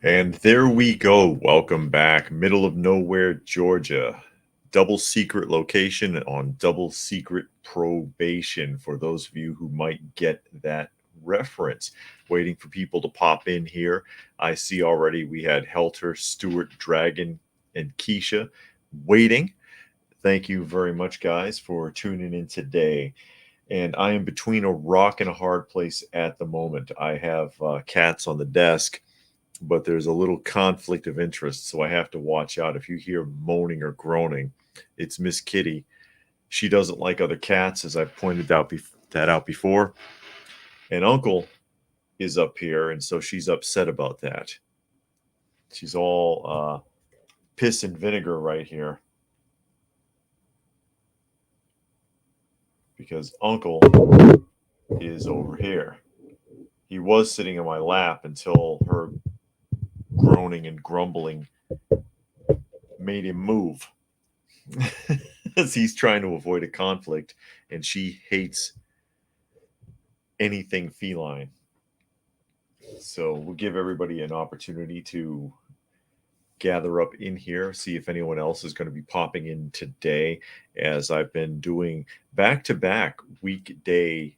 And there we go. Welcome back. Middle of nowhere, Georgia. Double secret location on double secret probation for those of you who might get that reference. Waiting for people to pop in here. I see already we had Helter, Stewart, Dragon, and Keisha waiting. Thank you very much, guys, for tuning in today. And I am between a rock and a hard place at the moment. I have cats on the desk, but there's a little conflict of interest, so I have to watch out. If you hear moaning or groaning, it's Miss Kitty. She doesn't like other cats, as I've pointed out that out before. And Uncle is up here, and so she's upset about that. She's all piss and vinegar right here because Uncle is over here. He was sitting in my lap until her groaning and grumbling made him move. As he's trying to avoid a conflict, and she hates anything feline. So we'll give everybody an opportunity to gather up in here, see if anyone else is going to be popping in today, as I've been doing back-to-back weekday.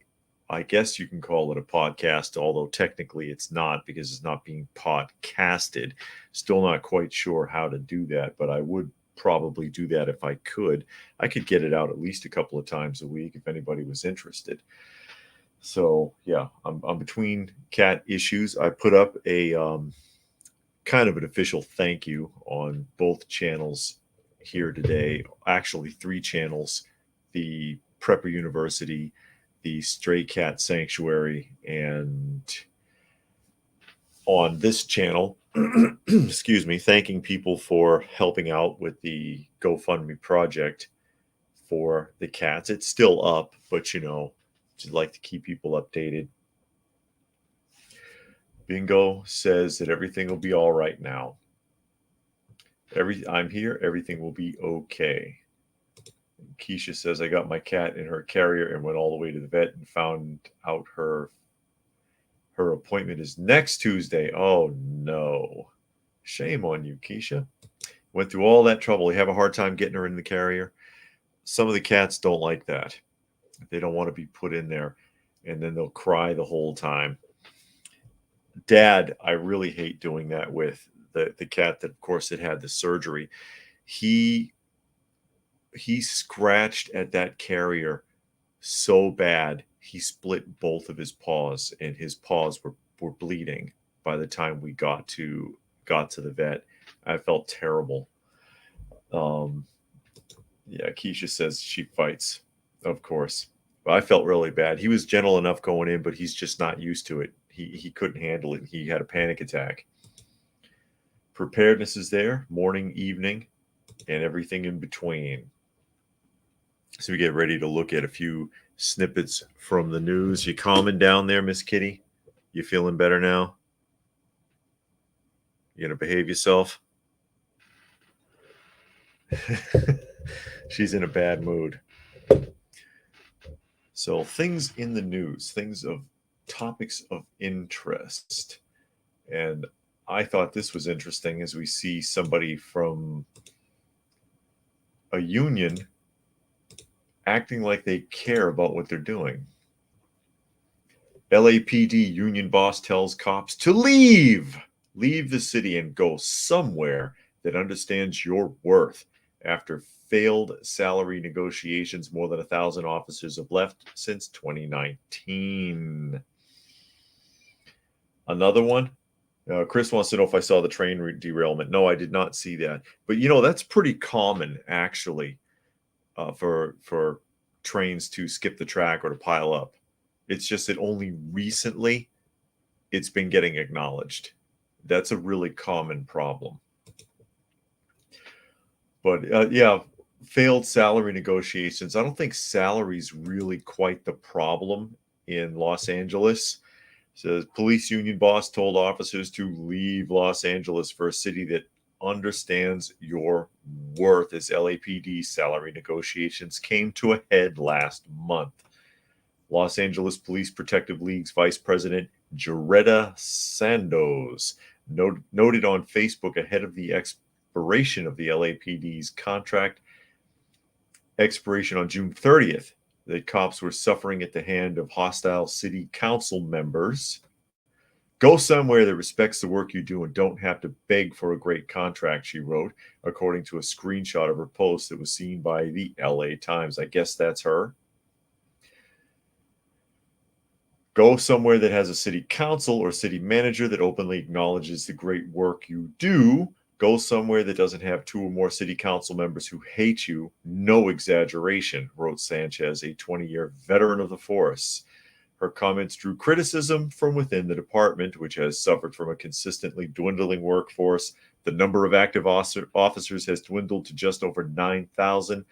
I guess you can call it a podcast, although technically it's not because it's not being podcasted. Still not quite sure how to do that, but I would probably do that if I could. I could get it out at least a couple of times a week if anybody was interested. So yeah, I'm between cat issues. I put up a kind of an official thank you on both channels here today. Actually, three channels: the Prepper University, the Stray Cat Sanctuary, and on this channel, excuse me, thanking people for helping out with the GoFundMe project for the cats. It's still up, but I'd like to keep people updated. Bingo says that everything will be all right now. I'm here. Everything will be okay. Keisha says, I got my cat in her carrier and went all the way to the vet and found out her appointment is next Tuesday. Oh, no. Shame on you, Keisha. Went through all that trouble. You have a hard time getting her in the carrier. Some of the cats don't like that. They don't want to be put in there, and then they'll cry the whole time. Dad, I really hate doing that with the cat that, of course, had the surgery. He scratched at that carrier so bad he split both of his paws, and his paws were bleeding by the time we got to the vet. I felt terrible. Yeah, Keisha says she fights, of course. But I felt really bad. He was gentle enough going in, but he's just not used to it. He couldn't handle it. He had a panic attack. Preparedness is there, morning, evening, and everything in between. So we get ready to look at a few snippets from the news. You calming down there, Miss Kitty? You feeling better now? You gonna behave yourself? She's in a bad mood. So things in the news, things of topics of interest. And I thought this was interesting as we see somebody from a union acting like they care about what they're doing. LAPD union boss tells cops to leave the city and go somewhere that understands your worth. After failed salary negotiations, more than 1,000 officers have left since 2019. Another one. Chris wants to know if I saw the train derailment. No, I did not see that. But that's pretty common actually, for trains to skip the track or to pile up. It's just that only recently it's been getting acknowledged. That's a really common problem. But yeah, failed salary negotiations. I don't think salary's really quite the problem in Los Angeles. Says police union boss told officers to leave Los Angeles for a city that understands your worth as LAPD salary negotiations came to a head last month. Los Angeles Police Protective League's Vice President Jaretta Sandoz noted on Facebook ahead of the expiration of the LAPD's contract expiration on June 30th that cops were suffering at the hand of hostile city council members. Go somewhere that respects the work you do and don't have to beg for a great contract, she wrote, according to a screenshot of her post that was seen by the LA Times. I guess that's her. Go somewhere that has a city council or city manager that openly acknowledges the great work you do. Go somewhere that doesn't have 2 or more city council members who hate you. No exaggeration, wrote Sanchez, a 20-year veteran of the force. Her comments drew criticism from within the department, which has suffered from a consistently dwindling workforce. The number of active officers has dwindled to just over 9,000,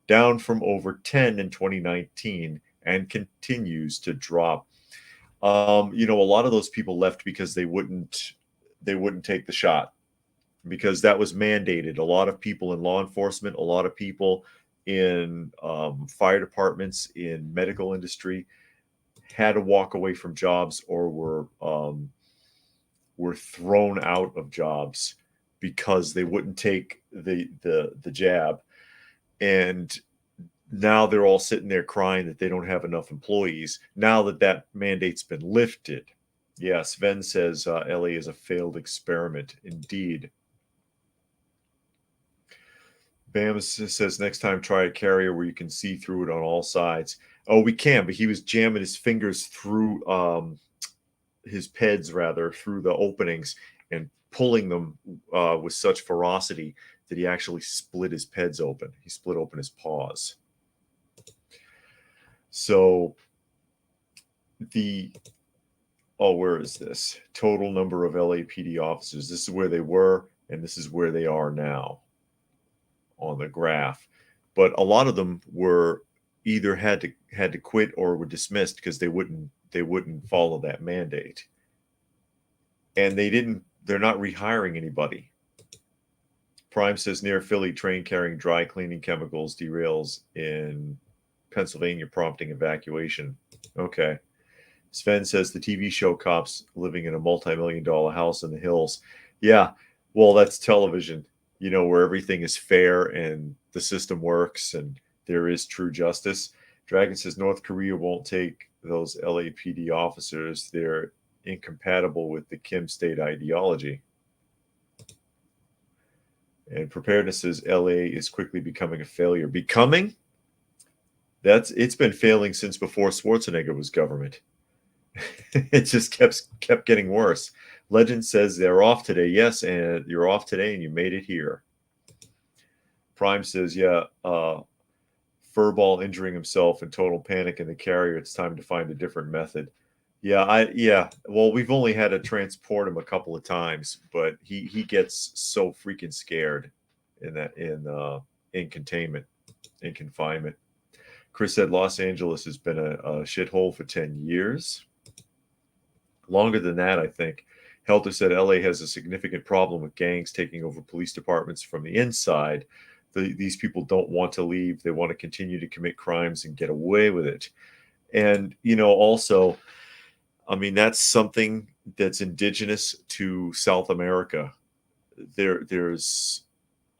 down from over 10 in 2019, and continues to drop. A lot of those people left because they wouldn't take the shot, because that was mandated. A lot of people in law enforcement, a lot of people in fire departments, in medical industry, had to walk away from jobs or were thrown out of jobs because they wouldn't take the jab. And now they're all sitting there crying that they don't have enough employees now that mandate's been lifted. Yeah, Sven says LA is a failed experiment. Indeed. Bam says next time try a carrier where you can see through it on all sides. Oh, we can, but he was jamming his fingers through his peds, rather, through the openings and pulling them with such ferocity that he actually split his peds open. He split open his paws. So where is this? Total number of LAPD officers. This is where they were, and this is where they are now on the graph. But a lot of them were either had to quit or were dismissed because they wouldn't follow that mandate. And they're not rehiring anybody. Prime says near Philly, train carrying dry cleaning chemicals derails in Pennsylvania, prompting evacuation. Okay. Sven says the TV show cops living in a multi-million-dollar house in the hills. Yeah, well, that's television, where everything is fair and the system works and there is true justice. Dragon says North Korea won't take those LAPD officers. They're incompatible with the Kim state ideology. And Preparedness says LA is quickly becoming a failure. Becoming? It's been failing since before Schwarzenegger was government. It just kept getting worse. Legend says they're off today. Yes, and you're off today and you made it here. Prime says, yeah, Furball injuring himself in total panic in the carrier. It's time to find a different method. Yeah. Well, we've only had to transport him a couple of times, but he gets so freaking scared in containment, in confinement. Chris said Los Angeles has been a shithole for 10 years. Longer than that, I think. Helter said LA has a significant problem with gangs taking over police departments from the inside. These people don't want to leave. They want to continue to commit crimes and get away with it. And, also, that's something that's indigenous to South America. There's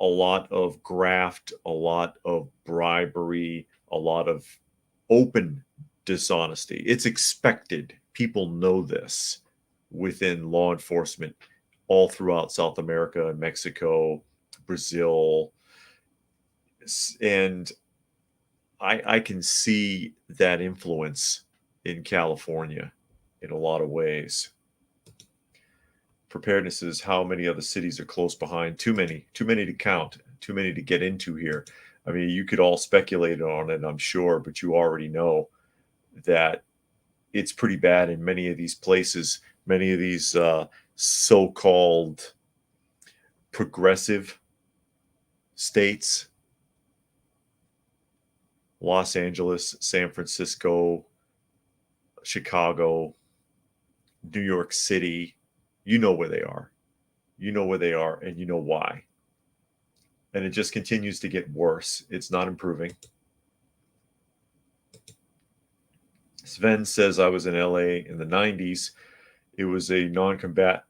a lot of graft, a lot of bribery, a lot of open dishonesty. It's expected. People know this within law enforcement all throughout South America and Mexico, Brazil. And I can see that influence in California in a lot of ways. Preparedness is how many other cities are close behind. Too many to count, too many to get into here. You could all speculate on it, I'm sure, but you already know that it's pretty bad in many of these places, many of these so-called progressive states. Los Angeles, San Francisco, Chicago, New York City. You know where they are. You know where they are, and you know why. And it just continues to get worse. It's not improving. Sven says I was in LA in the 90s. It was a non-combat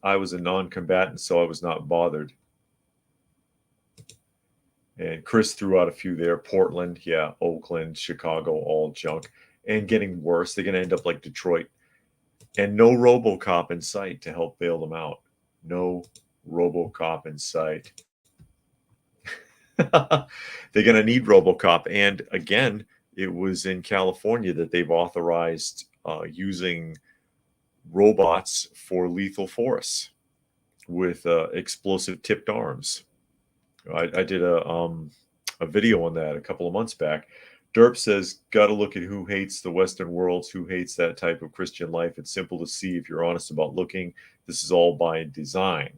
I was a non-combatant, so I was not bothered. And Chris threw out a few there. Portland, yeah, Oakland, Chicago, all junk. And getting worse. They're going to end up like Detroit. And no RoboCop in sight to help bail them out. No RoboCop in sight. They're going to need RoboCop. And again, it was in California that they've authorized using robots for lethal force with explosive tipped arms. I did a video on that a couple of months back. Derp says, got to look at who hates the Western worlds, who hates that type of Christian life. It's simple to see if you're honest about looking. This is all by design.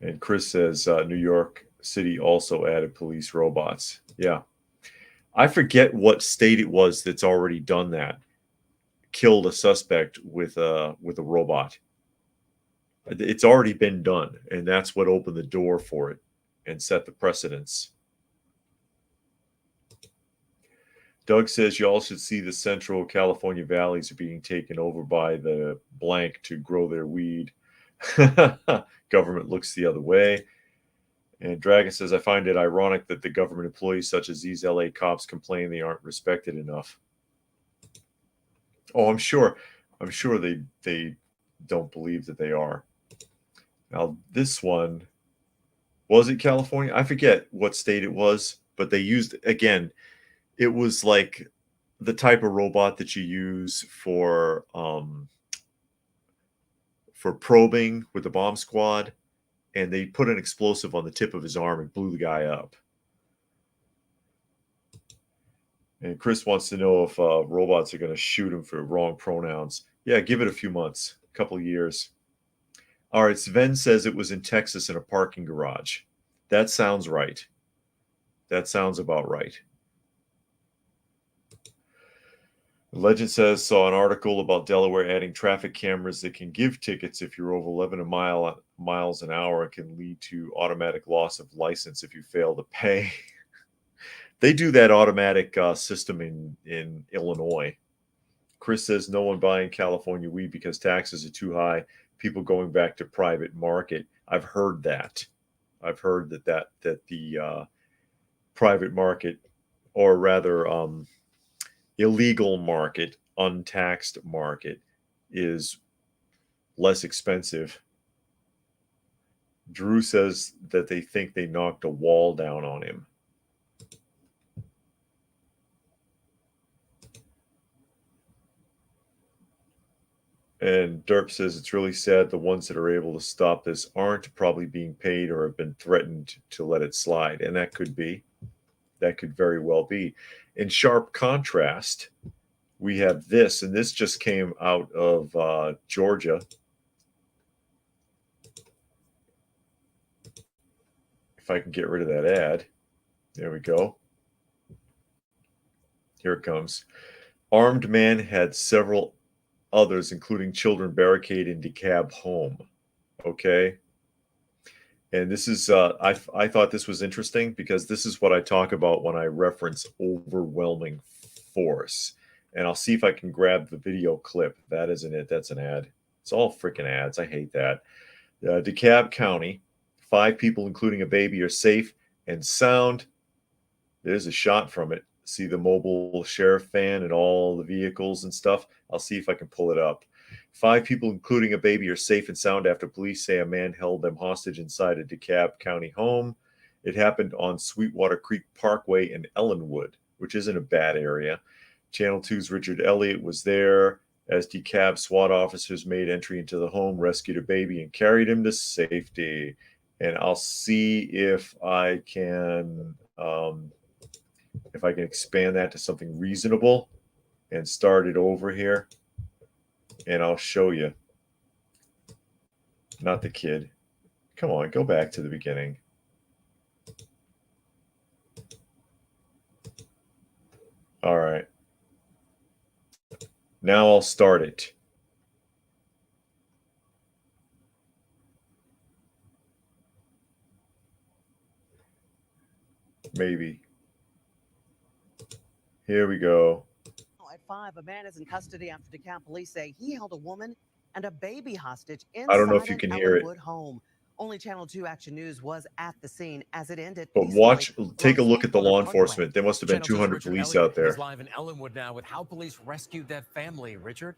And Chris says, New York City also added police robots. Yeah. I forget what state it was that's already done that. Killed a suspect with a robot. It's already been done, and that's what opened the door for it and set the precedence. Doug says you all should see the Central California valleys are being taken over by the blank to grow their weed. Government looks the other way. And Dragon says, I find it ironic that the government employees such as these LA cops complain they aren't respected enough. Oh, I'm sure they don't believe that they are. Now, this one, was it California? I forget what state it was, but they used, again, it was like the type of robot that you use for probing with the bomb squad, and they put an explosive on the tip of his arm and blew the guy up. And Chris wants to know if robots are going to shoot him for wrong pronouns. Yeah, give it a few months, a couple of years. All right, Sven says it was in Texas in a parking garage. That sounds right. That sounds about right. Legend says, saw an article about Delaware adding traffic cameras that can give tickets if you're over 11 miles an hour. It can lead to automatic loss of license if you fail to pay. They do that automatic system in Illinois. Chris says no one buying California weed because taxes are too high. People going back to private market. I've heard that. I've heard that the private market, or rather illegal market, untaxed market, is less expensive. Drew says that they think they knocked a wall down on him. And Derp says it's really sad the ones that are able to stop this aren't probably being paid or have been threatened to let it slide. And that could be. That could very well be. In sharp contrast, we have this, and this just came out of Georgia. If I can get rid of that ad. There we go. Here it comes. Armed man had several others, including children, barricade in DeKalb home. Okay. And this is, I thought this was interesting because this is what I talk about when I reference overwhelming force. And I'll see if I can grab the video clip. That isn't it. That's an ad. It's all freaking ads. I hate that. DeKalb County, 5 people, including a baby, are safe and sound. There's a shot from it. See the mobile sheriff van and all the vehicles and stuff. I'll see if I can pull it up. 5 people, including a baby, are safe and sound after police say a man held them hostage inside a DeKalb County home. It happened on Sweetwater Creek Parkway in Ellenwood, which isn't a bad area. Channel 2's Richard Elliott was there as DeKalb SWAT officers made entry into the home, rescued a baby, and carried him to safety. And I'll see if I can expand that to something reasonable and start it over here. And I'll show you. Not the kid. Come on, go back to the beginning. All right. Now I'll start it. Maybe. Here we go. 5, a man is in custody after DeKalb police say he held a woman and a baby hostage I don't know if inside you an can hear it, Ellenwood home. Only Channel 2 Action News was at the scene as it ended but peacefully take a along look at the Sweetwater law Parkway. enforcement. There must have been Channel 2's 200 Richard police Elliott out there. is live in Ellenwood now with how police rescued that family. Richard?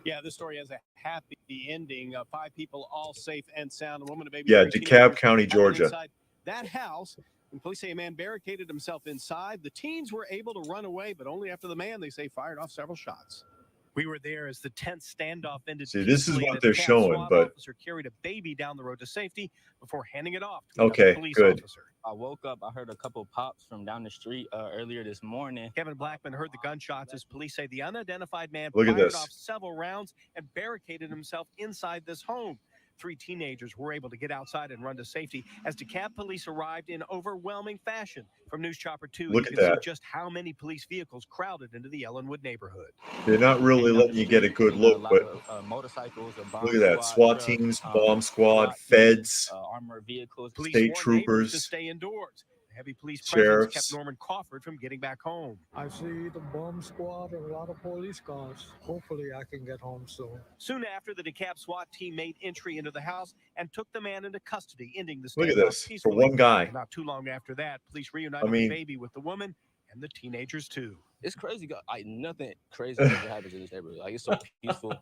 Yeah, this story has a happy ending. 5 people all safe and sound. A woman, a baby. Yeah, 3 DeKalb teenagers County, have been Georgia. inside that house. And police say a man barricaded himself inside. The teens were able to run away, but only after the man, they say, fired off several shots. We were there as the tense standoff ended. See, this is peacefully, what and they're a DeKalb showing, SWAT but officer carried a baby down the road to safety before handing it off to another okay, police good. officer. I woke up, I heard a couple pops from down the street earlier this morning. Kevin Blackman heard the gunshots as police say the unidentified man Look at fired this. off several rounds and barricaded himself inside this home. 3 teenagers were able to get outside and run to safety as DeKalb police arrived in overwhelming fashion. From News Chopper 2, Look you at can that. see just how many police vehicles crowded into the Ellenwood neighborhood. They're not really letting you get a good look, but Motorcycles, look at that. SWAT teams, bomb squad, feds, armored vehicles. Police state warned neighbors to troopers, stay indoors. Heavy police presence sheriffs. kept Norman Crawford from getting back home. I see the bomb squad and a lot of police cars. Hopefully I can get home soon. Soon after, the DeKalb SWAT team made entry into the house and took the man into custody, ending the Look at standoff this. For peacefully. one guy. Not too long after that, police reunited mean- the baby with the woman and the teenagers too. It's crazy. Like, nothing crazy ever happens in this neighborhood. Like, it's so peaceful.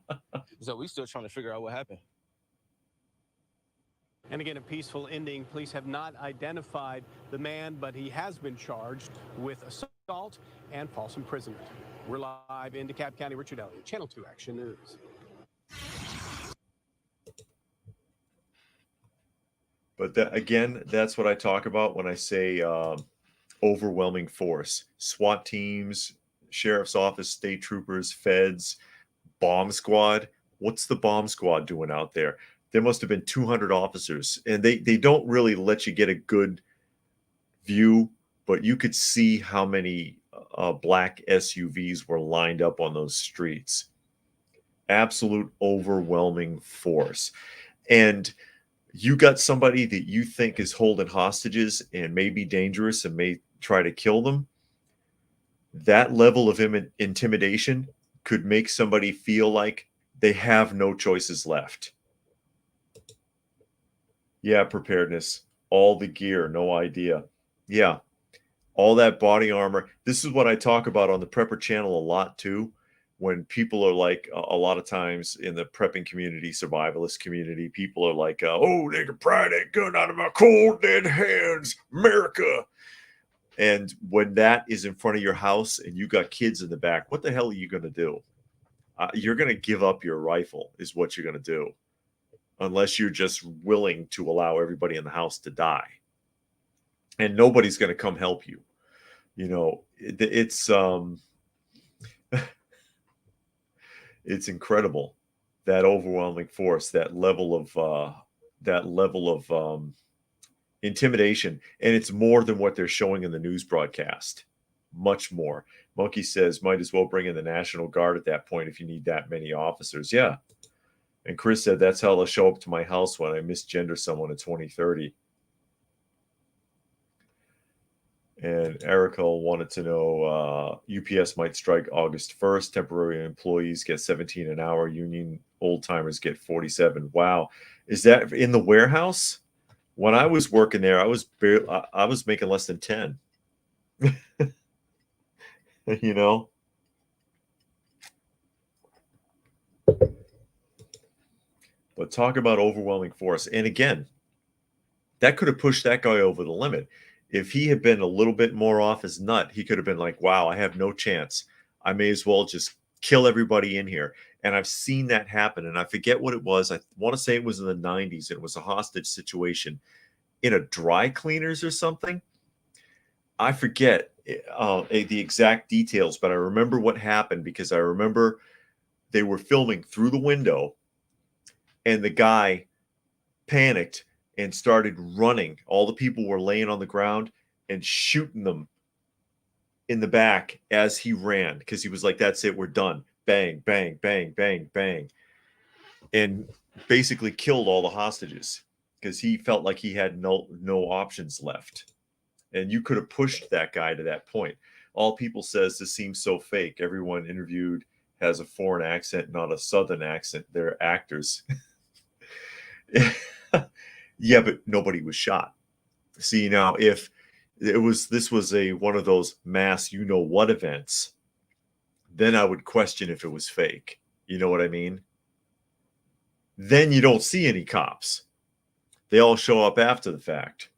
So we still trying to figure out what happened. And again, a peaceful ending. Police have not identified the man, but he has been charged with assault and false imprisonment. We're live in DeKalb County. Richard Elliott, Channel 2 Action News. But again, that's what I talk about when I say overwhelming force. SWAT teams, sheriff's office, state troopers, feds, bomb squad. What's the bomb squad doing out there? There must have been 200 officers, and they don't really let you get a good view, but you could see how many black SUVs were lined up on those streets. Absolute overwhelming force. And you got somebody that you think is holding hostages and may be dangerous and may try to kill them. That level of intimidation could make somebody feel like they have no choices left. Yeah, preparedness, all the gear, no idea. Yeah, all that body armor. This is what I talk about on the Prepper channel a lot too. When people are like, a lot of times in the prepping community, survivalist community, people are like, oh, they can pry that gun out of my cold dead hands, America. And when that is in front of your house and you got kids in the back, what the hell are you going to do? You're going to give up your rifle is what you're going to do. Unless you're just willing to allow everybody in the house to die. And nobody's going to come help you. You know, it's it's incredible, that overwhelming force, that level of intimidation. And it's more than what they're showing in the news broadcast. Much more. Monkey says, might as well bring in the National Guard at that point if you need that many officers. Yeah. And Chris said, that's how they'll show up to my house when I misgender someone in 2030. And Erica wanted to know, UPS might strike August 1st. Temporary employees get 17 an hour. Union old-timers get 47. Wow. Is that in the warehouse? When I was working there, I was making less than 10. You know? But talk about overwhelming force. And again, that could have pushed that guy over the limit. If he had been a little bit more off his nut, he could have been like, wow, I have no chance. I may as well just kill everybody in here. And I've seen that happen. And I forget what it was. I want to say it was in the 90s. It was a hostage situation in a dry cleaners or something. I forget the exact details, but I remember what happened because I remember they were filming through the window. And the guy panicked and started running. All the people were laying on the ground and shooting them in the back as he ran because he was like, that's it, we're done. Bang, bang, bang, bang, bang. And basically killed all the hostages because he felt like he had no options left. And you could have pushed that guy to that point. All People says this seems so fake. Everyone interviewed has a foreign accent, not a southern accent. They're actors. Yeah, but nobody was shot. See, now if this was a one of those mass you know what events, then I would question if it was fake. You know what I mean? Then you don't see any cops. They all show up after the fact.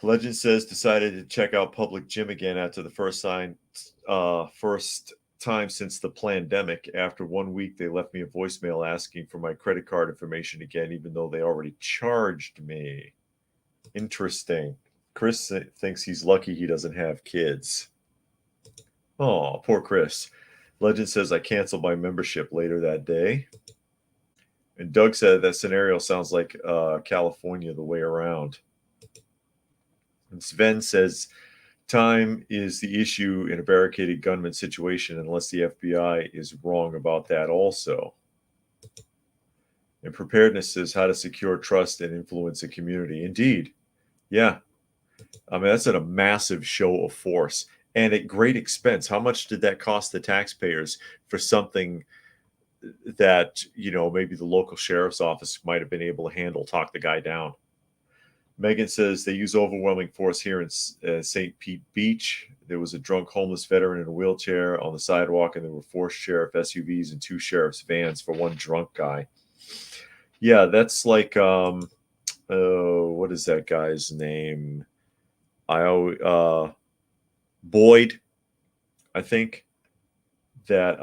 Legend says decided to check out public gym again after the first time since the pandemic. After 1 week, they left me a voicemail asking for my credit card information again, even though they already charged me. Interesting. Chris thinks he's lucky he doesn't have kids. Oh, poor Chris. Legend says I canceled my membership later that day. And Doug said that scenario sounds like California the way around. And Sven says time is the issue in a barricaded gunman situation unless the FBI is wrong about that also. And preparedness says how to secure trust and influence a community. Indeed. Yeah. I mean, that's a massive show of force and at great expense. How much did that cost the taxpayers for something that, you know, maybe the local sheriff's office might have been able to handle, talk the guy down? Megan says they use overwhelming force here in St. Pete Beach. There was a drunk homeless veteran in a wheelchair on the sidewalk, and there were 4 sheriff SUVs and 2 sheriff's vans for one drunk guy. Yeah, that's like, what is that guy's name? Boyd, I think, that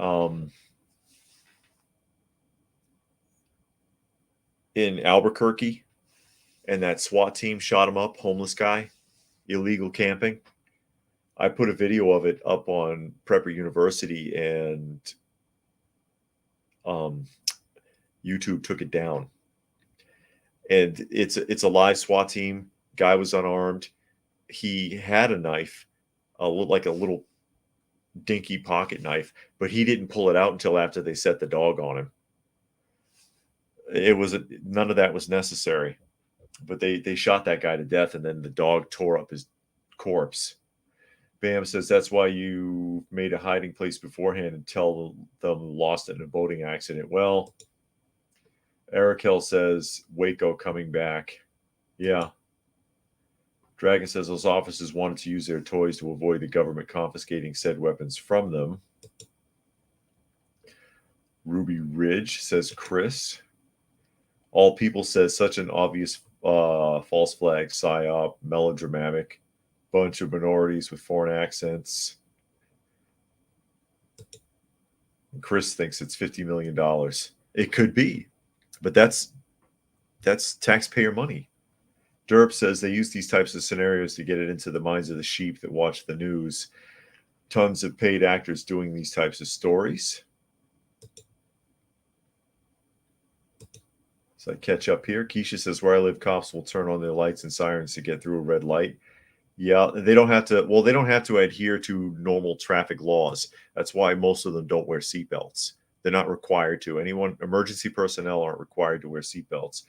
in Albuquerque, and that SWAT team shot him up, homeless guy, illegal camping. I put a video of it up on Prepper University, and YouTube took it down. And it's a live SWAT team. Guy was unarmed. He had a knife, like a little dinky pocket knife, but he didn't pull it out until after they set the dog on him. None of that was necessary. But they shot that guy to death, and then the dog tore up his corpse. Bam says that's why you made a hiding place beforehand and tell them lost it in a boating accident. Well, Eric Hill says Waco coming back. Yeah. Dragon says those officers wanted to use their toys to avoid the government confiscating said weapons from them. Ruby Ridge says Chris. All People says such an obvious false flag, psyop, melodramatic, bunch of minorities with foreign accents. And Chris thinks it's $50 million. It could be, but that's taxpayer money. Derp says they use these types of scenarios to get it into the minds of the sheep that watch the news. Tons of paid actors doing these types of stories. So I catch up here. Keisha says, where I live, cops will turn on their lights and sirens to get through a red light. Yeah, they don't have to. Well, they don't have to adhere to normal traffic laws. That's why most of them don't wear seatbelts. They're not required to. Emergency personnel aren't required to wear seatbelts,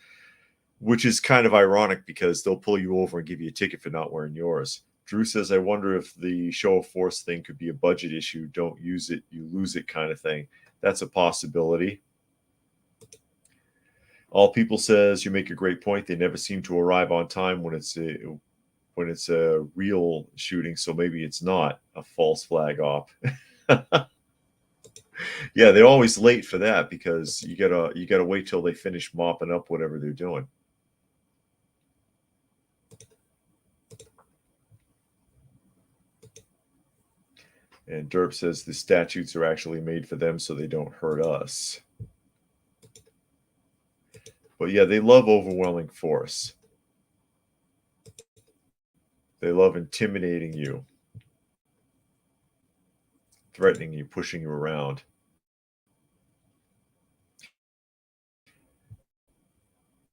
which is kind of ironic because they'll pull you over and give you a ticket for not wearing yours. Drew says, I wonder if the show of force thing could be a budget issue. Don't use it, you lose it kind of thing. That's a possibility. All People says you make a great point. They never seem to arrive on time when it's a real shooting, so maybe it's not a false flag op. Yeah, they're always late for that because you gotta wait till they finish mopping up whatever they're doing. And Derp says the statutes are actually made for them so they don't hurt us. But yeah, they love overwhelming force. They love intimidating you, threatening you, pushing you around.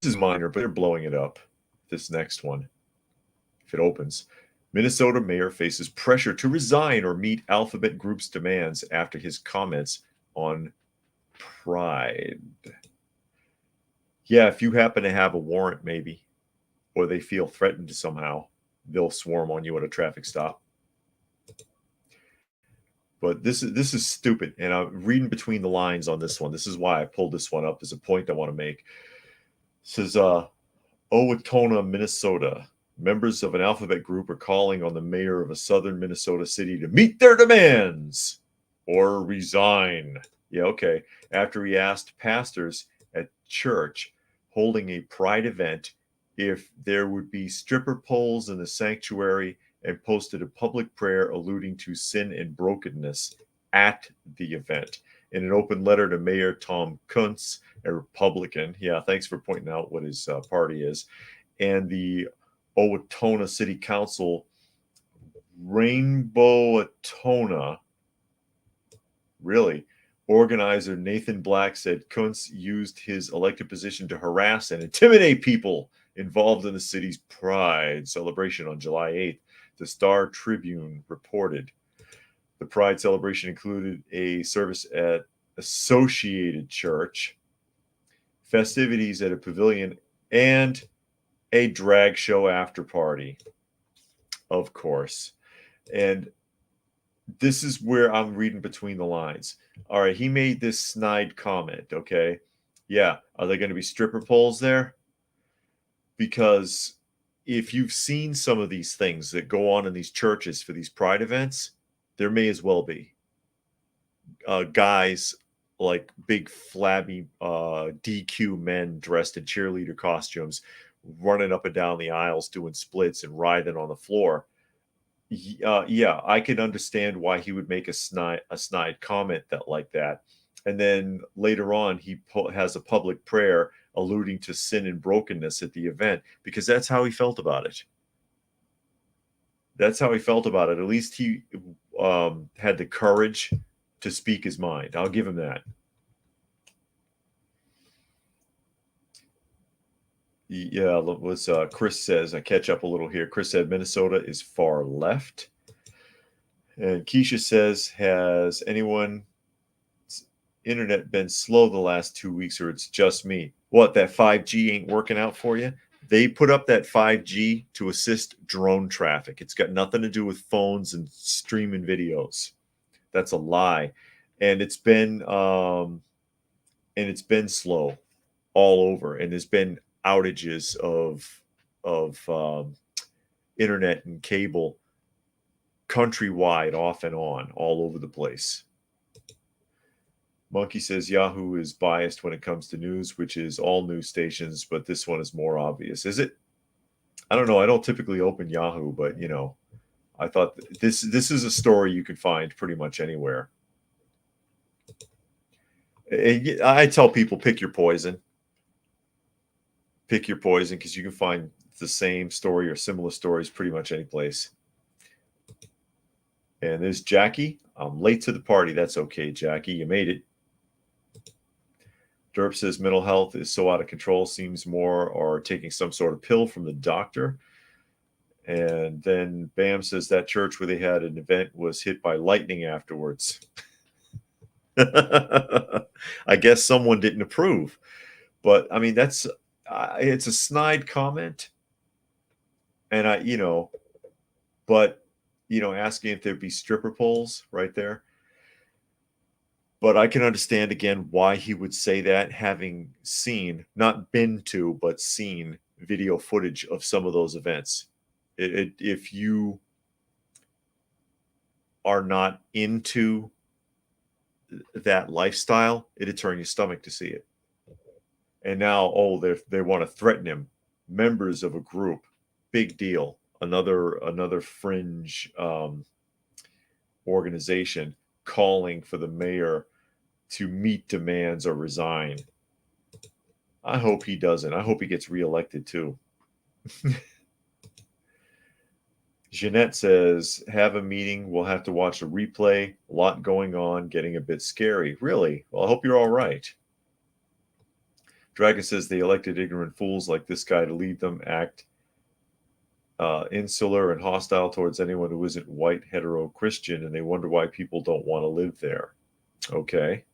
This is minor, but they're blowing it up. This next one, if it opens. Minnesota mayor faces pressure to resign or meet Alphabet Group's demands after his comments on Pride. Yeah, if you happen to have a warrant, maybe, or they feel threatened somehow, they'll swarm on you at a traffic stop. But this is stupid, and I'm reading between the lines on this one. This is why I pulled this one up as a point I want to make. It says, Owatonna, Minnesota. Members of an alphabet group are calling on the mayor of a southern Minnesota city to meet their demands or resign. Yeah, okay. After he asked pastors at church holding a pride event if there would be stripper poles in the sanctuary, and posted a public prayer alluding to sin and brokenness at the event. In an open letter to Mayor Tom Kuntz, a Republican, yeah, thanks for pointing out what his party is, and the Owatonna City Council, Rainbow-Atona, really, organizer Nathan Black said Kuntz used his elected position to harass and intimidate people involved in the city's Pride celebration on July 8th. The Star Tribune reported. The Pride celebration included a service at Associated Church, festivities at a pavilion, and a drag show after party, of course. And this is where I'm reading between the lines. All right, he made this snide comment, okay? Yeah, are there going to be stripper poles there? Because if you've seen some of these things that go on in these churches for these pride events, there may as well be guys like big flabby DQ men dressed in cheerleader costumes running up and down the aisles doing splits and writhing on the floor. Yeah, I can understand why he would make a snide comment like that. And then later on, he has a public prayer alluding to sin and brokenness at the event, because that's how he felt about it. That's how he felt about it. At least he had the courage to speak his mind. I'll give him that. Yeah, was Chris says, I catch up a little here. Chris said Minnesota is far left. And Keisha says, has anyone's internet been slow the last 2 weeks, or it's just me? What, that 5G ain't working out for you? They put up that 5G to assist drone traffic. It's got nothing to do with phones and streaming videos. That's a lie. And it's been slow all over, and there's been outages of internet and cable countrywide, off and on, all over the place. Monkey says Yahoo is biased when it comes to news, which is all news stations, but this one is more obvious. Is it? I don't know. I don't typically open Yahoo, but you know, I thought this is a story you could find pretty much anywhere. I tell people, pick your poison. Pick your poison, because you can find the same story or similar stories pretty much any place. And there's Jackie. I'm late to the party. That's okay, Jackie. You made it. Derp says mental health is so out of control. Seems more are taking some sort of pill from the doctor. And then Bam says that church where they had an event was hit by lightning afterwards. I guess someone didn't approve. But I mean, that's it's a snide comment. And asking if there'd be stripper poles right there. But I can understand, again, why he would say that, having seen, not been to, but seen video footage of some of those events. If you are not into that lifestyle, it'd turn your stomach to see it. And now, they want to threaten him. Members of a group, big deal. Another fringe organization calling for the mayor to meet demands or resign. I hope he doesn't. I hope he gets reelected too. Jeanette says, have a meeting. We'll have to watch a replay. A lot going on, getting a bit scary. Really? Well, I hope you're all right. Dragon says they elected ignorant fools like this guy to lead them act insular and hostile towards anyone who isn't white, hetero, Christian, and they wonder why people don't want to live there. Okay.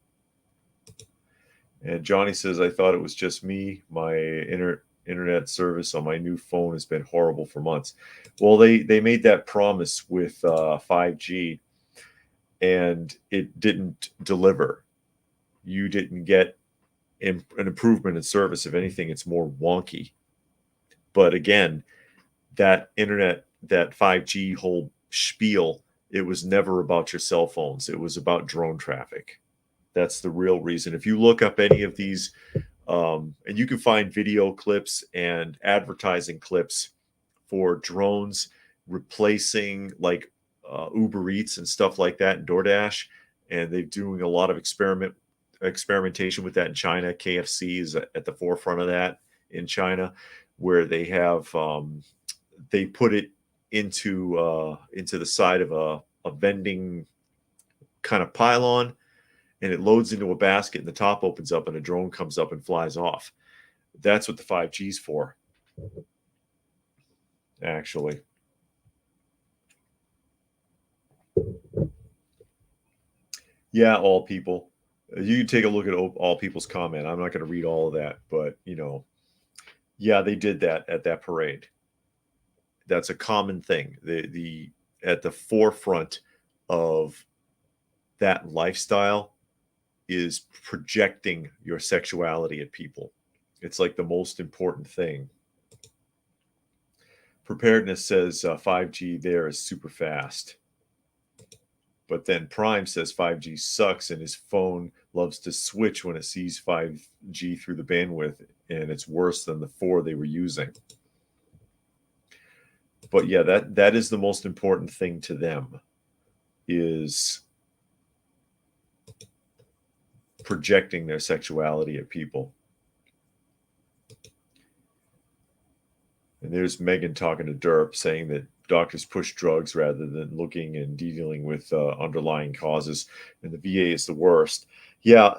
And Johnny says, I thought it was just me. My Internet service on my new phone has been horrible for months. Well, they made that promise with 5G, and it didn't deliver. You didn't get an improvement in service. If anything, it's more wonky. But again, that internet, that 5G whole spiel, it was never about your cell phones. It was about drone traffic. That's the real reason. If you look up any of these, and you can find video clips and advertising clips for drones replacing like Uber Eats and stuff like that, and DoorDash, and they're doing a lot of experimentation with that in China. KFC is at the forefront of that in China, where they have they put it into the side of a vending kind of pylon, and it loads into a basket, and the top opens up, and a drone comes up and flies off. That's what the 5G's for, actually. Yeah, all people. You can take a look at all people's comment. I'm not going to read all of that, but yeah, they did that at that parade. That's a common thing. The at the forefront of that lifestyle is projecting your sexuality at people. It's like the most important thing. Preparedness says 5G there is super fast. But then Prime says 5G sucks, and his phone loves to switch when it sees 5G through the bandwidth, and it's worse than the 4 they were using. But yeah, that is the most important thing to them, is projecting their sexuality at people. And there's Megan talking to Derp, saying that doctors push drugs rather than looking and dealing with underlying causes, and the VA is the worst. Yeah,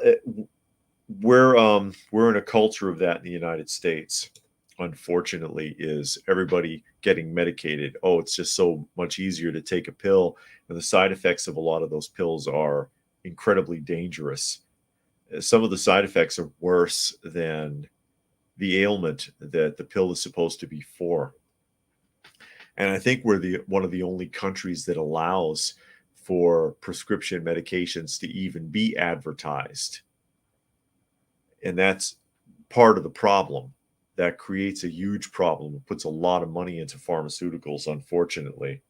we're in a culture of that in the United States. Unfortunately, is everybody getting medicated? Oh, it's just so much easier to take a pill, and the side effects of a lot of those pills are incredibly dangerous. Some of the side effects are worse than the ailment that the pill is supposed to be for. And I think we're one of the only countries that allows for prescription medications to even be advertised. And that's part of the problem. That creates a huge problem. It puts a lot of money into pharmaceuticals, unfortunately.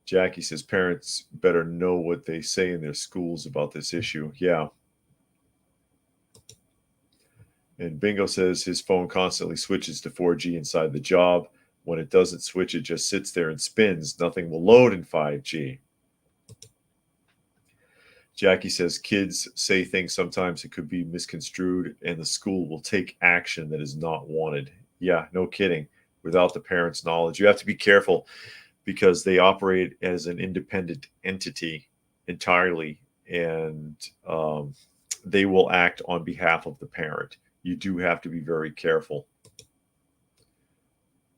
Jackie says parents better know what they say in their schools about this issue. Yeah. And Bingo says his phone constantly switches to 4G inside the job. When it doesn't switch, it just sits there and spins. Nothing will load in 5G. Jackie says kids say things sometimes it could be misconstrued, and the school will take action that is not wanted. Yeah, no kidding. Without the parents' knowledge. You have to be careful, because they operate as an independent entity entirely, and they will act on behalf of the parent. You do have to be very careful.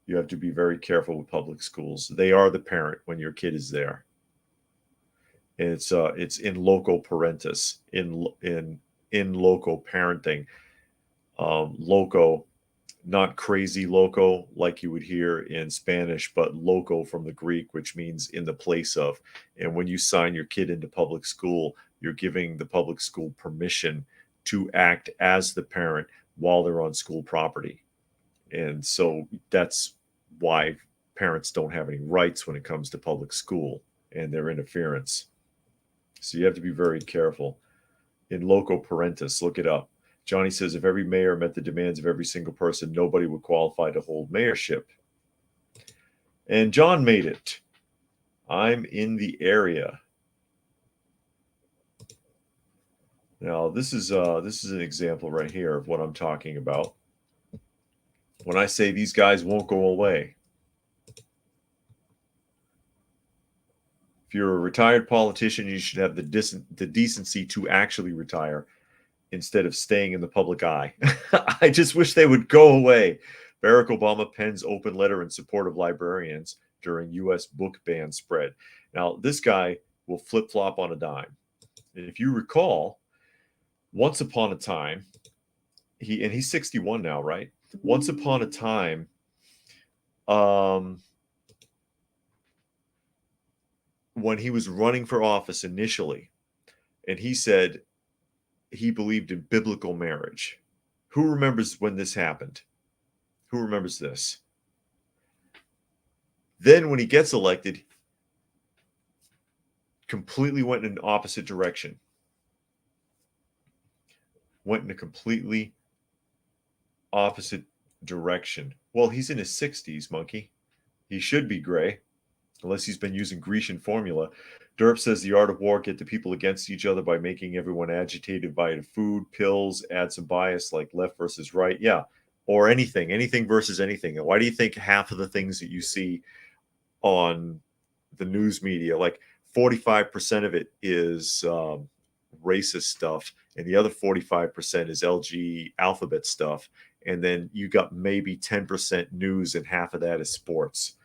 You have to be very careful with public schools. They are the parent when your kid is there. And it's in loco parentis, in loco parenting. Loco, not crazy loco like you would hear in Spanish, but loco from the Greek, which means in the place of. And when you sign your kid into public school, you're giving the public school permission to act as the parent while they're on school property. And so that's why parents don't have any rights when it comes to public school and their interference. So you have to be very careful. In loco parentis, look it up. Johnny says if every mayor met the demands of every single person, nobody would qualify to hold mayorship. And John made it. I'm in the area. Now, this is an example right here of what I'm talking about. When I say these guys won't go away. If you're a retired politician, you should have the decency to actually retire instead of staying in the public eye. I just wish they would go away. Barack Obama pens open letter in support of librarians during U.S. book ban spread. Now, this guy will flip-flop on a dime. And if you recall, once upon a time, he's 61 now, right? Once upon a time, when he was running for office initially, and he said he believed in biblical marriage. Who remembers when this happened? Who remembers this? Then when he gets elected, completely went in an opposite direction. Went in a completely opposite direction. Well, he's in his 60s, monkey. He should be gray, unless he's been using Grecian formula. Derp says the art of war, get the people against each other by making everyone agitated by the food, pills, add some bias like left versus right. Yeah. Or anything versus anything. And why do you think half of the things that you see on the news media, like 45% of it is racist stuff, and the other 45% is LG alphabet stuff, and then you got maybe 10% news, and half of that is sports.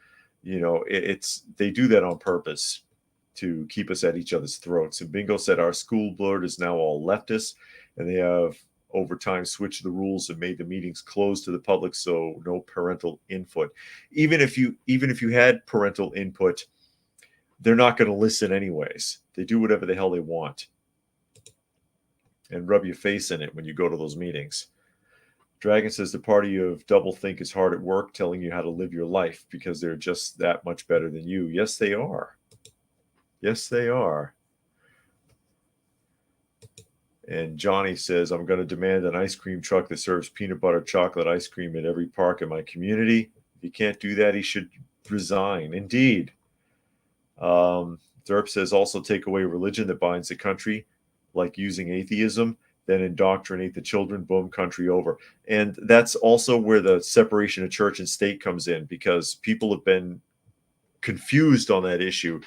You know, it's they do that on purpose to keep us at each other's throats. And Bingo said our school board is now all leftist, and they have over time switched the rules and made the meetings closed to the public, so no parental input. Even if you had parental input, they're not going to listen anyways. They do whatever the hell they want and rub your face in it when you go to those meetings. Dragon says the party of doublethink is hard at work telling you how to live your life because they're just that much better than you. Yes, they are. Yes, they are. And Johnny says, I'm going to demand an ice cream truck that serves peanut butter chocolate ice cream at every park in my community. If he can't do that, he should resign. Indeed. Derp says also take away religion that binds the country, like using atheism, then indoctrinate the children, boom, country over. And that's also where the separation of church and state comes in, because people have been confused on that issue.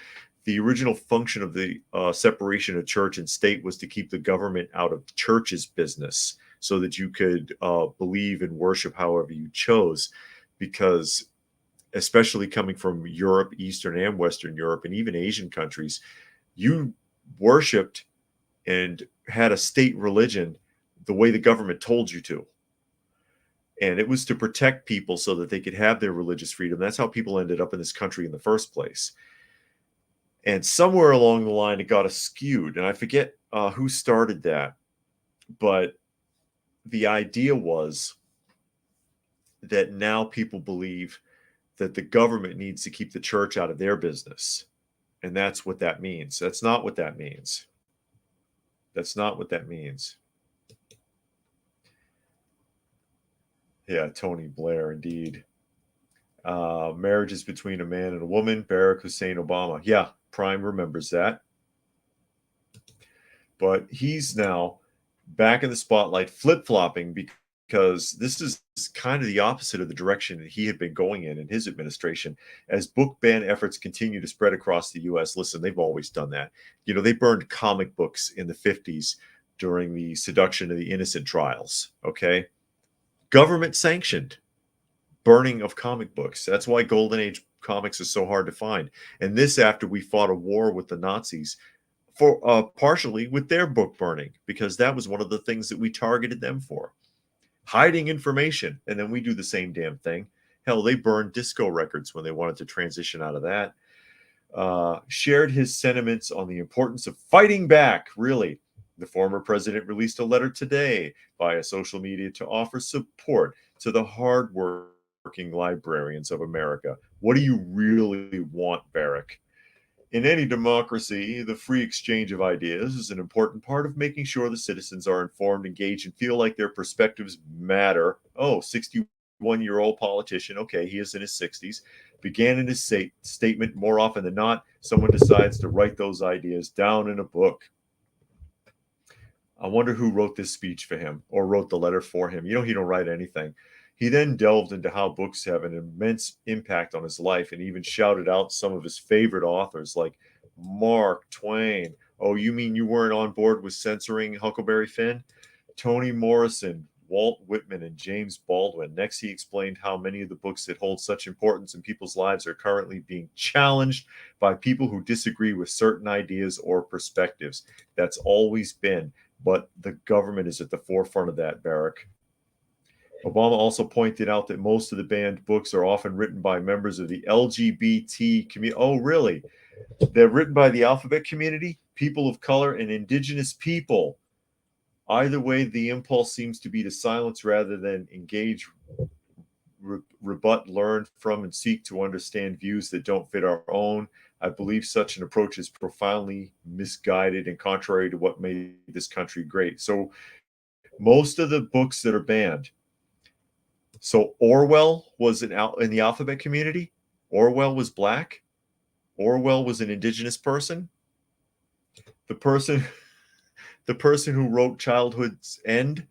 The original function of the separation of church and state was to keep the government out of church's business so that you could believe and worship however you chose, because especially coming from Europe, Eastern and Western Europe, and even Asian countries, you worshipped and had a state religion the way the government told you to. And it was to protect people so that they could have their religious freedom. That's how people ended up in this country in the first place. And somewhere along the line, it got askewed. And I forget who started that. But the idea was that now people believe that the government needs to keep the church out of their business. And that's what that means. That's not what that means. That's not what that means. Yeah, Tony Blair, indeed. Marriages between a man and a woman, Barack Hussein Obama. Yeah, Prime remembers that. But he's now back in the spotlight, flip-flopping, because this is kind of the opposite of the direction that he had been going in his administration. As book ban efforts continue to spread across the U.S., listen, they've always done that. You know, they burned comic books in the 50s during the seduction of the innocent trials, okay? Government sanctioned burning of comic books. That's why Golden Age comics is so hard to find. And this after we fought a war with the Nazis for partially with their book burning, because that was one of the things that we targeted them for. Hiding information. And then we do the same damn thing. Hell, they burned disco records when they wanted to transition out of that. Shared his sentiments on the importance of fighting back. Really, the former president released a letter today via social media to offer support to the hardworking librarians of America. What do you really want, Barack? In any democracy, the free exchange of ideas is an important part of making sure the citizens are informed, engaged, and feel like their perspectives matter. Oh, 61-year-old politician, okay, he is in his 60s, began in his statement, more often than not, someone decides to write those ideas down in a book. I wonder who wrote this speech for him or wrote the letter for him. You know, he don't write anything. He then delved into how books have an immense impact on his life and even shouted out some of his favorite authors like Mark Twain. Oh, you mean you weren't on board with censoring Huckleberry Finn? Toni Morrison, Walt Whitman, and James Baldwin. Next, he explained how many of the books that hold such importance in people's lives are currently being challenged by people who disagree with certain ideas or perspectives. That's always been, but the government is at the forefront of that, Barack. Obama also pointed out that most of the banned books are often written by members of the LGBT community. Oh, really? They're written by the alphabet community, people of color, and indigenous people. Either way, the impulse seems to be to silence rather than engage, rebut, learn from, and seek to understand views that don't fit our own. I believe such an approach is profoundly misguided and contrary to what made this country great. So most of the books that are banned. So Orwell was in the alphabet community. Orwell was black. Orwell was an indigenous person. The person who wrote Childhood's End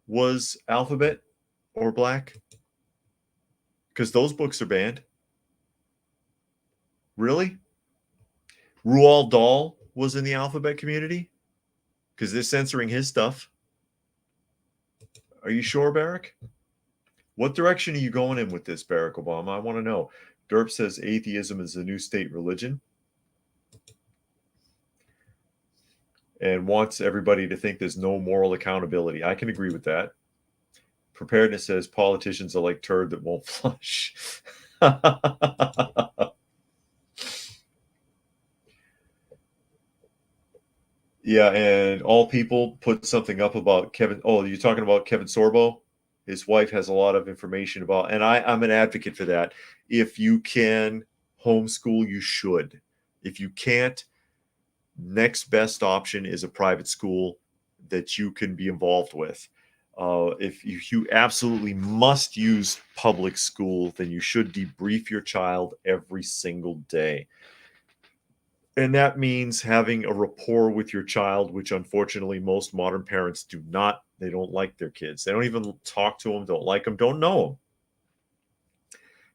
was alphabet or black, because those books are banned. Really? Roald Dahl was in the alphabet community, because they're censoring his stuff. Are you sure, Barack? What direction are you going in with this, Barack Obama? I want to know. Derp says atheism is the new state religion and wants everybody to think there's no moral accountability. I can agree with that. Preparedness says politicians are like turd that won't flush. Yeah, and all people put something up about Kevin. Oh, you're talking about Kevin Sorbo? His wife has a lot of information about, and I'm an advocate for that. If you can homeschool, you should. If you can't, next best option is a private school that you can be involved with. If you absolutely must use public school, then you should debrief your child every single day. And that means having a rapport with your child, which unfortunately most modern parents do not. They don't like their kids. They don't even talk to them, don't like them, don't know them.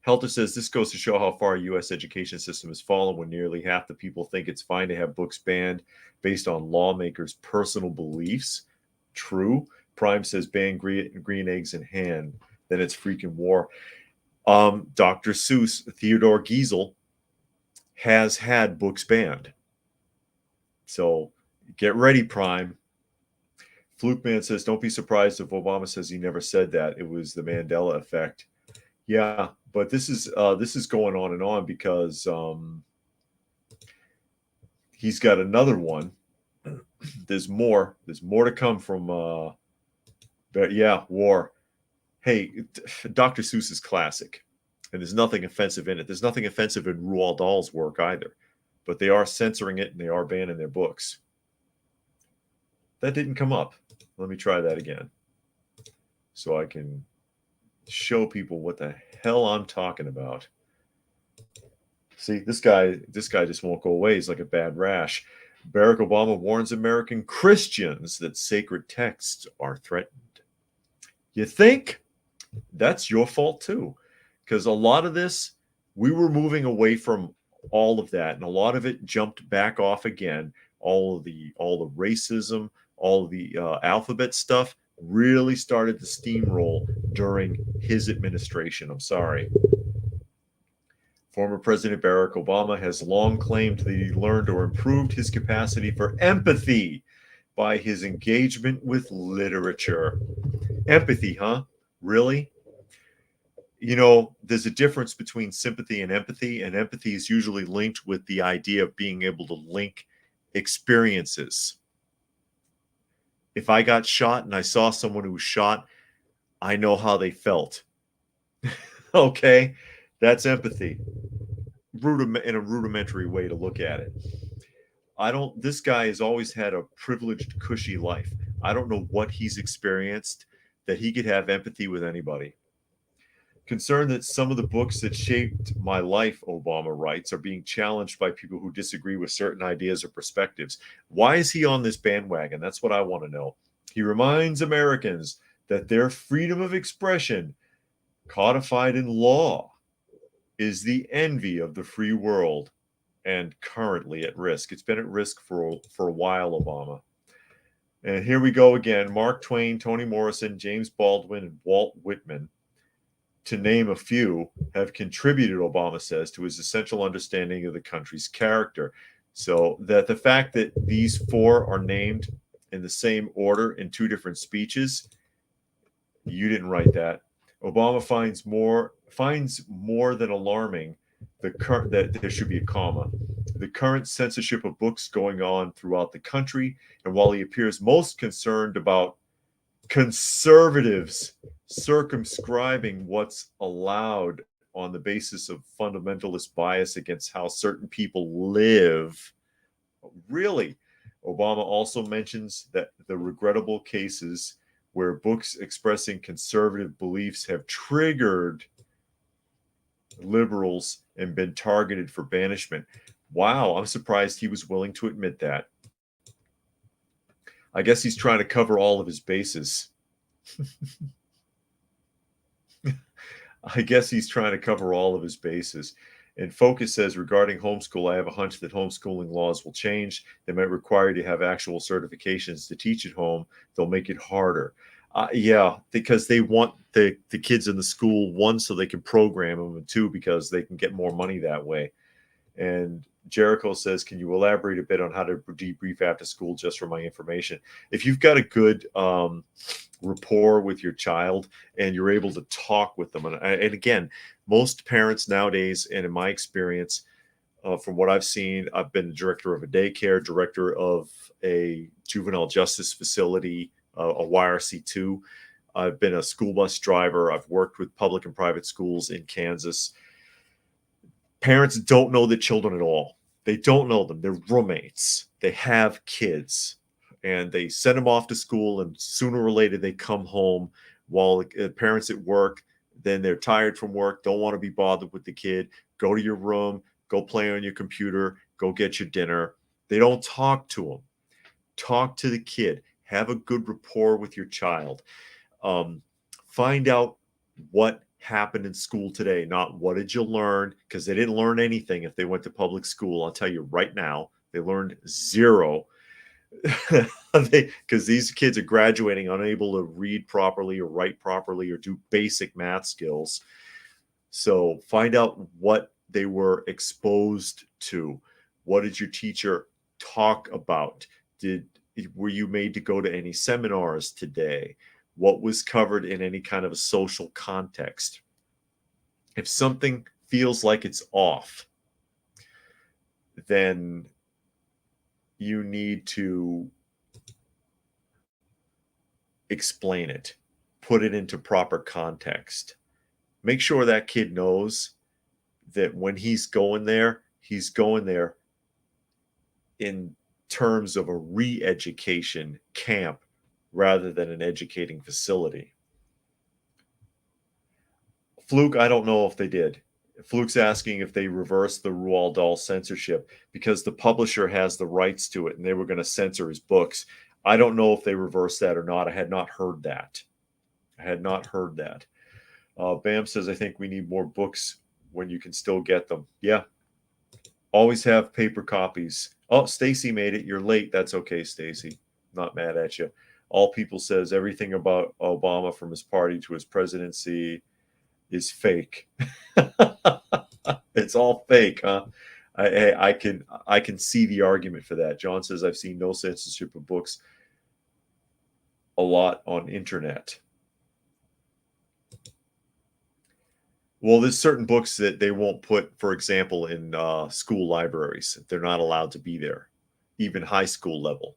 Helter says this goes to show how far U.S. education system has fallen when nearly half the people think it's fine to have books banned based on lawmakers' personal beliefs. True. Prime says ban green eggs in hand, then it's freaking war. Dr. Seuss, Theodore Geisel, has had books banned. So get ready, Prime. Fluke Man says, don't be surprised if Obama says he never said that. It was the Mandela effect. Yeah, but this is going on and on because he's got another one. There's more to come from but yeah, war. Hey, Dr. Seuss is classic, and there's nothing offensive in it. There's nothing offensive in Roald Dahl's work either, but they are censoring it and they are banning their books. That didn't come up. Let me try that again so I can show people what the hell I'm talking about. See, this guy just won't go away. He's like a bad rash. Barack Obama warns American Christians that sacred texts are threatened. You think? That's your fault too, because a lot of this, we were moving away from all of that, and a lot of it jumped back off again. All the racism, all the alphabet stuff really started to steamroll during his administration. I'm sorry. Former President Barack Obama has long claimed that he learned or improved his capacity for empathy by his engagement with literature. Empathy, huh? Really? You know, there's a difference between sympathy and empathy is usually linked with the idea of being able to link experiences. If I got shot and I saw someone who was shot, I know how they felt. Okay? That's empathy. In a rudimentary way to look at it. This guy has always had a privileged, cushy life. I don't know what he's experienced that he could have empathy with anybody. Concerned that some of the books that shaped my life, Obama writes, are being challenged by people who disagree with certain ideas or perspectives. Why is he on this bandwagon? That's what I want to know. He reminds Americans that their freedom of expression, codified in law, is the envy of the free world and currently at risk. It's been at risk for a while, Obama. And here we go again. Mark Twain, Toni Morrison, James Baldwin, and Walt Whitman, to name a few, have contributed, Obama says, to his essential understanding of the country's character. So that the fact that these four are named in the same order in two different speeches You didn't write that. Obama finds more than alarming that there should be a comma. The current censorship of books going on throughout the country, and while he appears most concerned about conservatives circumscribing what's allowed on the basis of fundamentalist bias against how certain people live. Really, Obama also mentions that the regrettable cases where books expressing conservative beliefs have triggered liberals and been targeted for banishment. Wow, I'm surprised he was willing to admit that. I guess he's trying to cover all of his bases. I guess he's trying to cover all of his bases. And Focus says, regarding homeschool, I have a hunch that homeschooling laws will change. They might require you to have actual certifications to teach at home. They'll make it harder. Yeah, because they want the kids in the school, one, so they can program them, and two, because they can get more money that way. And Jericho says, can you elaborate a bit on how to debrief after school, just for my information? If you've got a good rapport with your child and you're able to talk with them, and again, most parents nowadays, and in my experience, from what I've seen, I've been the director of a daycare, director of a juvenile justice facility, a YRC2. I've been a school bus driver. I've worked with public and private schools in Kansas. Parents don't know the children at all. They don't know them. They're roommates. They have kids, and they send them off to school, and sooner or later they come home while parents at work. Then they're tired from work, don't want to be bothered with the kid. Go to your room, go play on your computer, go get your dinner. They don't talk to them. Talk to the kid. Have a good rapport with your child. Find out what happened in school today, not what did you learn, because they didn't learn anything if they went to public school. I'll tell you right now, they learned zero. Because these kids are graduating unable to read properly or write properly or do basic math skills. So find out what they were exposed to. What did your teacher talk about? Were you made to go to any seminars today? What was covered in any kind of a social context? If something feels like it's off, then you need to explain it, put it into proper context. Make sure that kid knows that when he's going there in terms of a re-education camp rather than an educating facility. Fluke, I don't know if they did. Fluke's asking if they reversed the Roald Dahl censorship because the publisher has the rights to it and they were going to censor his books. I don't know if they reversed that or not. I had not heard that. Bam says, I think we need more books when you can still get them. Yeah. Always have paper copies. Oh, Stacy made it. You're late. That's okay, Stacy. Not mad at you. All People says everything about Obama from his party to his presidency is fake. It's all fake, huh? I can see the argument for that. John says, I've seen no censorship of books a lot on internet. Well, there's certain books that they won't put, for example, in school libraries. They're not allowed to be there, even high school level.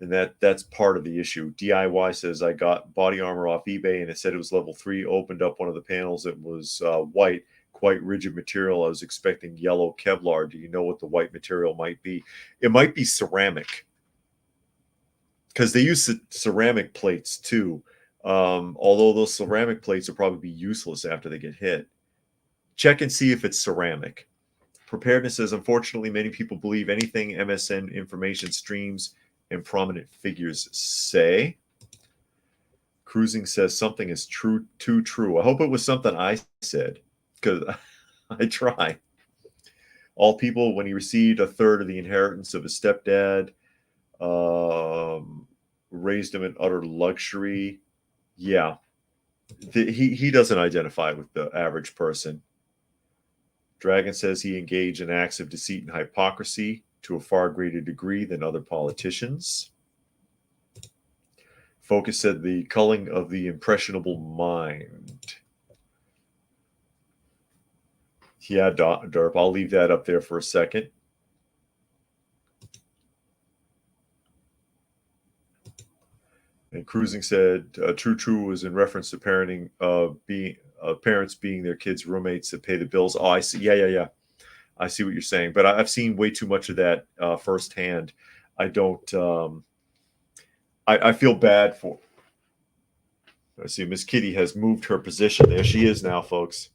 And that's part of the issue. DIY says, I got body armor off eBay and it said it was level 3. Opened up one of the panels. It was white, quite rigid material. I was expecting yellow Kevlar. Do you know what the white material might be? It might be ceramic, because they use ceramic plates too. Although those ceramic plates will probably be useless after they get hit. Check and see if it's ceramic. Preparedness says, unfortunately, many people believe anything MSN information streams and prominent figures say. Cruising says something is too true. I hope it was something I said, because I try. All People, when he received a third of the inheritance of his stepdad, raised him in utter luxury. Yeah. He doesn't identify with the average person. Dragon says he engaged in acts of deceit and hypocrisy to a far greater degree than other politicians. Focus said the culling of the impressionable mind. Yeah, Derp, I'll leave that up there for a second. And Cruising said, "True was in reference to parenting, parents being their kids' roommates that pay the bills." Oh, I see. Yeah. I see what you're saying, but I've seen way too much of that firsthand. I don't. I feel bad for. I see Miss Kitty has moved her position. There she is now, folks.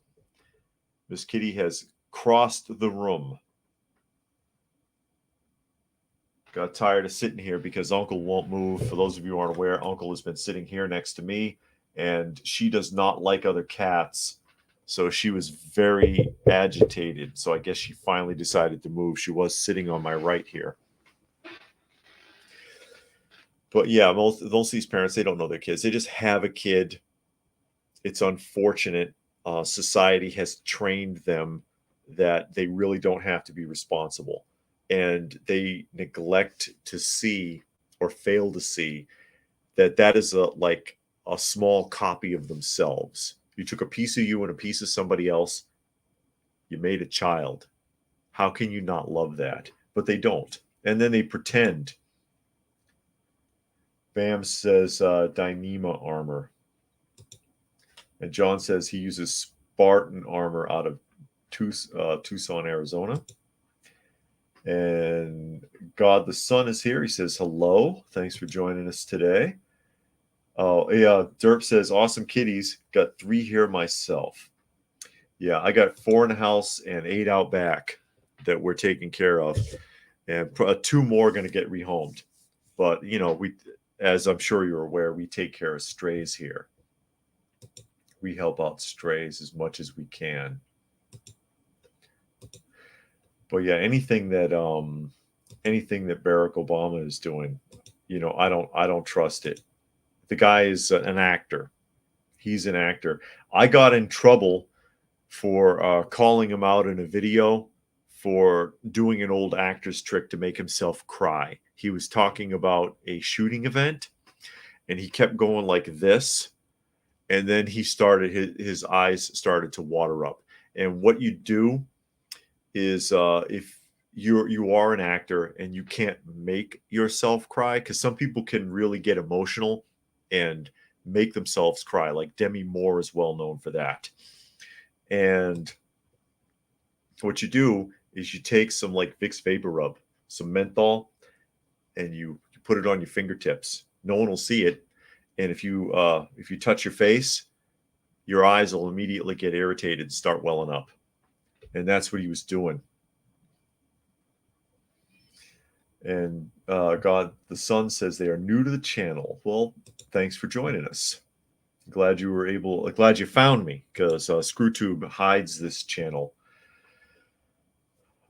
Miss Kitty has crossed the room. Got tired of sitting here because Uncle won't move. For those of you who aren't aware, Uncle has been sitting here next to me, and she does not like other cats. So she was very agitated. So I guess she finally decided to move. She was sitting on my right here. But yeah, most of these parents, they don't know their kids. They just have a kid. It's unfortunate. Society has trained them that they really don't have to be responsible. And they neglect to see or fail to see that that is like a small copy of themselves. You took a piece of you and a piece of somebody else. You made a child. How can you not love that? But they don't. And then they pretend. Bam says Dyneema armor. And John says he uses Spartan armor out of Tucson, Arizona. And God the Son is here. He says, hello. Thanks for joining us today. Oh, yeah. Derp says, awesome kitties. Got 3 here myself. Yeah, I got 4 in the house and 8 out back that we're taking care of. And 2 more are going to get rehomed. But, you know, we, as I'm sure you're aware, we take care of strays here. We help out strays as much as we can. But yeah, anything that Barack Obama is doing, you know, I don't trust it. The guy is an actor. He's an actor. I got in trouble for calling him out in a video for doing an old actor's trick to make himself cry. He was talking about a shooting event, and he kept going like this, and then he started his eyes started to water up. And what you do is if you are an actor and you can't make yourself cry, because some people can really get emotional and make themselves cry, like Demi Moore is well known for that. And what you do is you take some like Vicks Vapor Rub, some menthol, and you put it on your fingertips. No one will see it. And if you touch your face, your eyes will immediately get irritated and start welling up. And that's what he was doing. And God the Son says they are new to the channel. Well, thanks for joining us. Glad you found me, because ScrewTube hides this channel.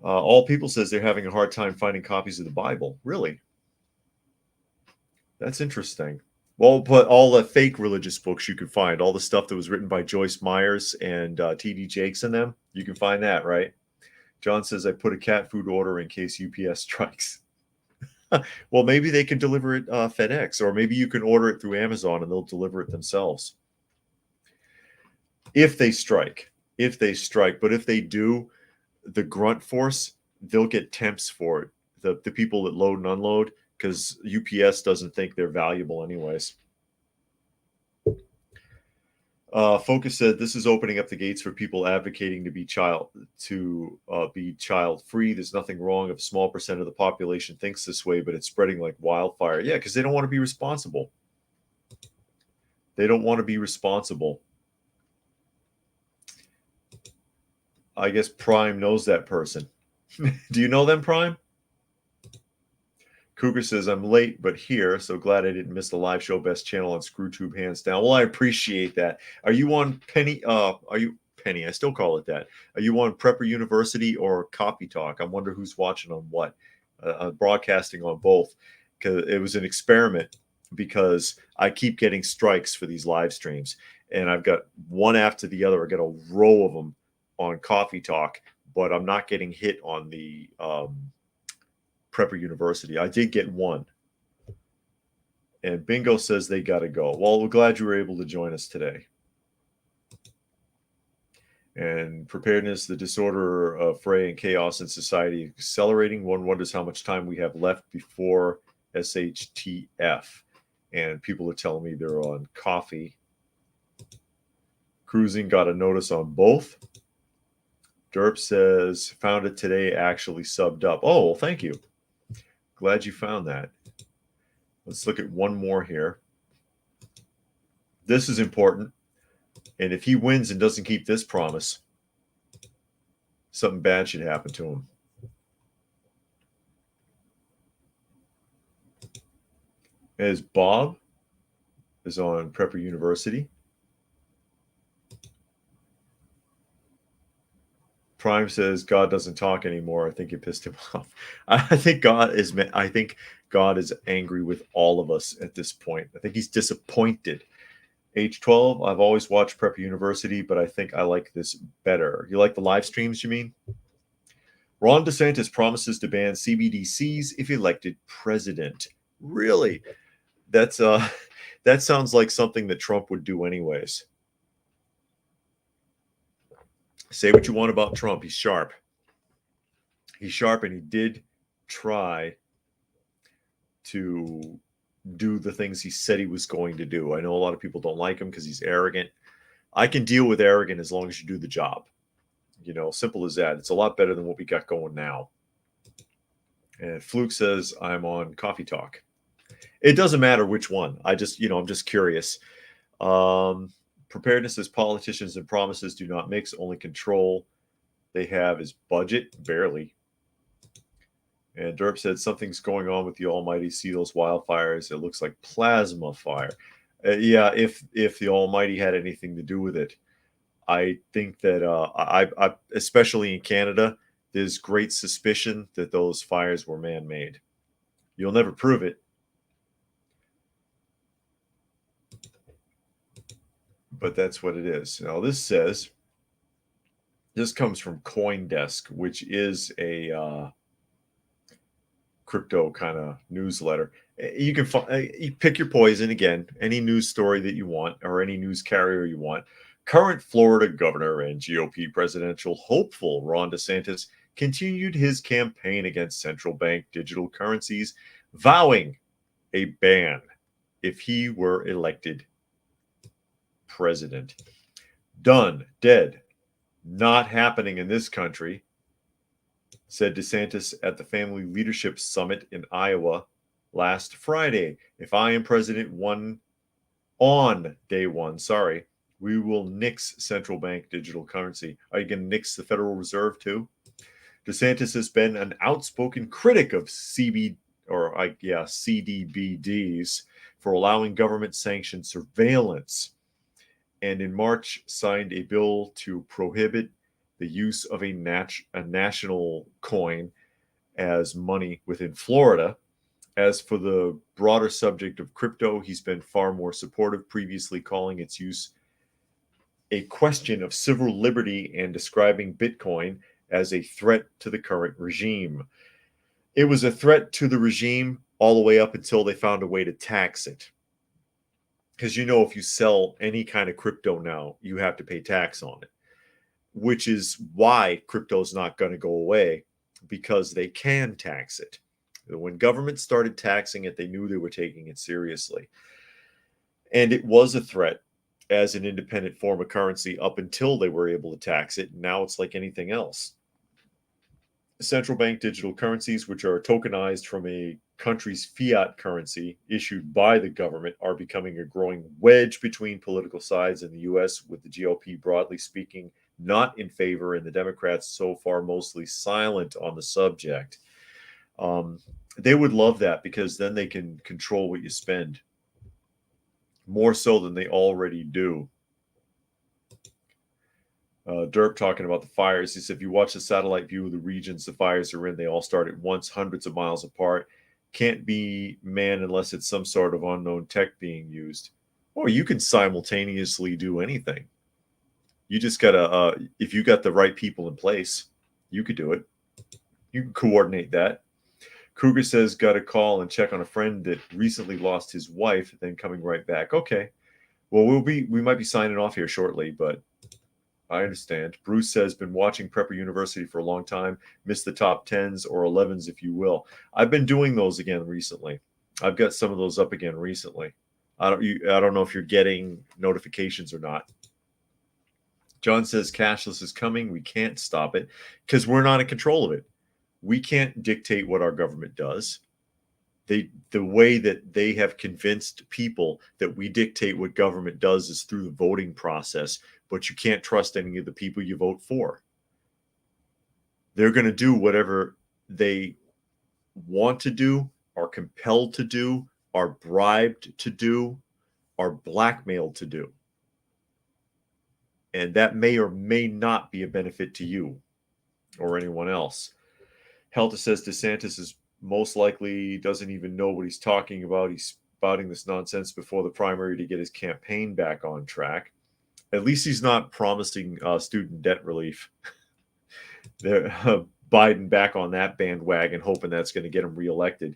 All People says they're having a hard time finding copies of the Bible. Really? That's interesting. Well, put all the fake religious books you can find, all the stuff that was written by Joyce Myers and T.D. Jakes in them, you can find that, right? John says, I put a cat food order in case UPS strikes. Well, maybe they can deliver it FedEx, or maybe you can order it through Amazon and they'll deliver it themselves. If they strike. But if they do, the grunt force, they'll get temps for it. The people that load and unload, because UPS doesn't think they're valuable anyways. Focus said this is opening up the gates for people advocating to be child free. There's nothing wrong if a small percent of the population thinks this way, but it's spreading like wildfire. Yeah, because they don't want to be responsible. They don't want to be responsible. I guess Prime knows that person. Do you know them, Prime? Cougar says, I'm late, but here. So glad I didn't miss the live show. Best channel on ScrewTube, hands down. Well, I appreciate that. Are you on Penny? Are you Penny? I still call it that. Are you on Prepper University or Copy Talk? I wonder who's watching on what. I'm broadcasting on both, because it was an experiment, because I keep getting strikes for these live streams, and I've got one after the other. I got a row of them on Coffee Talk, but I'm not getting hit on the Prepper University. I did get one, And Bingo says they got to go. Well, we're glad you were able to join us today. And preparedness, the disorder of fray and chaos in society accelerating. One wonders how much time we have left before SHTF. And people are telling me they're on coffee. Cruising got a notice on both. Derp says, found it today, actually subbed up. Oh, well, thank you. Glad you found that. Let's look at one more here. This is important. And if he wins and doesn't keep this promise, something bad should happen to him. As Bob is on Prepper University. Prime says God doesn't talk anymore. I think it pissed him off. I think God is angry with all of us at this point. I think he's disappointed. Age 12, I've always watched Prepper University, but I think I like this better. You like the live streams, you mean? Ron DeSantis promises to ban CBDCs if elected president. Really? That sounds like something that Trump would do anyways. Say what you want about Trump. He's sharp. He's sharp, and he did try to do the things he said he was going to do. I know a lot of people don't like him because he's arrogant. I can deal with arrogant as long as you do the job. Simple as that. It's a lot better than what we got going now. And Fluke says, I'm on Coffee Talk. It doesn't matter which one. I'm just curious. Preparedness as politicians and promises do not mix. Only control they have is budget. Barely. And Derp said something's going on with the Almighty. See those wildfires? It looks like plasma fire. Yeah, if the Almighty had anything to do with it, I think that I especially in Canada, there's great suspicion that those fires were man-made. You'll never prove it, but that's what it is. Now this comes from CoinDesk, which is a crypto kind of newsletter. You can you pick your poison again, any news story that you want or any news carrier you want. Current Florida governor and GOP presidential hopeful Ron DeSantis continued his campaign against central bank digital currencies, vowing a ban if he were elected president. Done, dead, not happening in this country, said DeSantis at the Family Leadership Summit in Iowa last Friday. If I am president on day one, we will nix central bank digital currency. Are you going to nix the Federal Reserve too? DeSantis has been an outspoken critic of CDBDs for allowing government-sanctioned surveillance, and in March signed a bill to prohibit the use of a national coin as money within Florida. As for the broader subject of crypto, he's been far more supportive, previously calling its use a question of civil liberty and describing Bitcoin as a threat to the current regime. It was a threat to the regime all the way up until they found a way to tax it. Because if you sell any kind of crypto now, you have to pay tax on it, which is why crypto is not going to go away, because they can tax it. When government started taxing it, they knew they were taking it seriously. And it was a threat as an independent form of currency up until they were able to tax it. Now it's like anything else. Central bank digital currencies, which are tokenized from a country's fiat currency issued by the government, are becoming a growing wedge between political sides in the U.S., with the GOP, broadly speaking, not in favor, and the Democrats so far mostly silent on the subject. They would love that, because then they can control what you spend more so than they already do. Derp talking about the fires. He said, if you watch the satellite view of the regions the fires are in, they all start at once, hundreds of miles apart. Can't be manned unless it's some sort of unknown tech being used. Or you can simultaneously do anything. You just gotta, if you got the right people in place, you could do it. You can coordinate that. Cougar says, got to call and check on a friend that recently lost his wife, then coming right back. Okay. Well, we might be signing off here shortly, but I understand. Bruce says, been watching Prepper University for a long time. Missed the top 10s or 11s, if you will. I've been doing those again recently. I've got some of those up again recently. I don't know if you're getting notifications or not. John says, cashless is coming. We can't stop it because we're not in control of it. We can't dictate what our government does. The way that they have convinced people that we dictate what government does is through the voting process, but you can't trust any of the people you vote for. They're going to do whatever they want to do, are compelled to do, are bribed to do, are blackmailed to do. And that may or may not be a benefit to you or anyone else. Helta says DeSantis is most likely doesn't even know what he's talking about. He's spouting this nonsense before the primary to get his campaign back on track. At least he's not promising student debt relief. Biden back on that bandwagon, hoping that's going to get him reelected.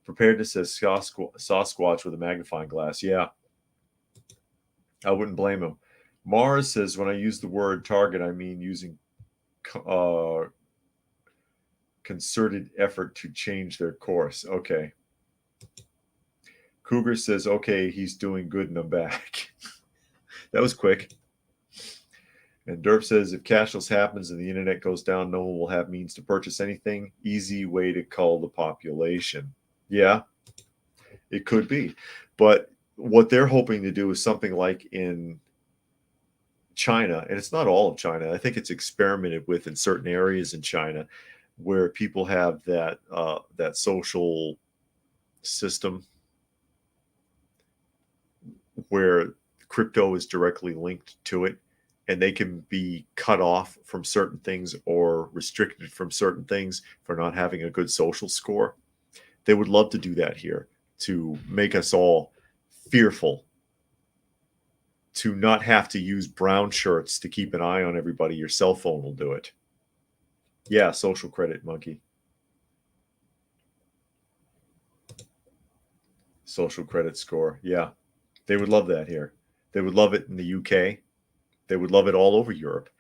Preparedness says Sasquatch with a magnifying glass. Yeah, I wouldn't blame him. Mars says, when I use the word target, I mean using concerted effort to change their course. Okay. Cougar says, okay, he's doing good and I'm back. That was quick. And Derp says, if cashless happens and the internet goes down, no one will have means to purchase anything. Easy way to cull the population. Yeah, it could be. But what they're hoping to do is something like in China, and it's not all of China. I think it's experimented with in certain areas in China where people have that social system where crypto is directly linked to it, and they can be cut off from certain things or restricted from certain things for not having a good social score. They would love to do that here to make us all fearful, to not have to use brown shirts to keep an eye on everybody. Your cell phone will do it. Yeah, social credit, monkey. Social credit score. Yeah, they would love that here. They would love it in the UK. They would love it all over Europe.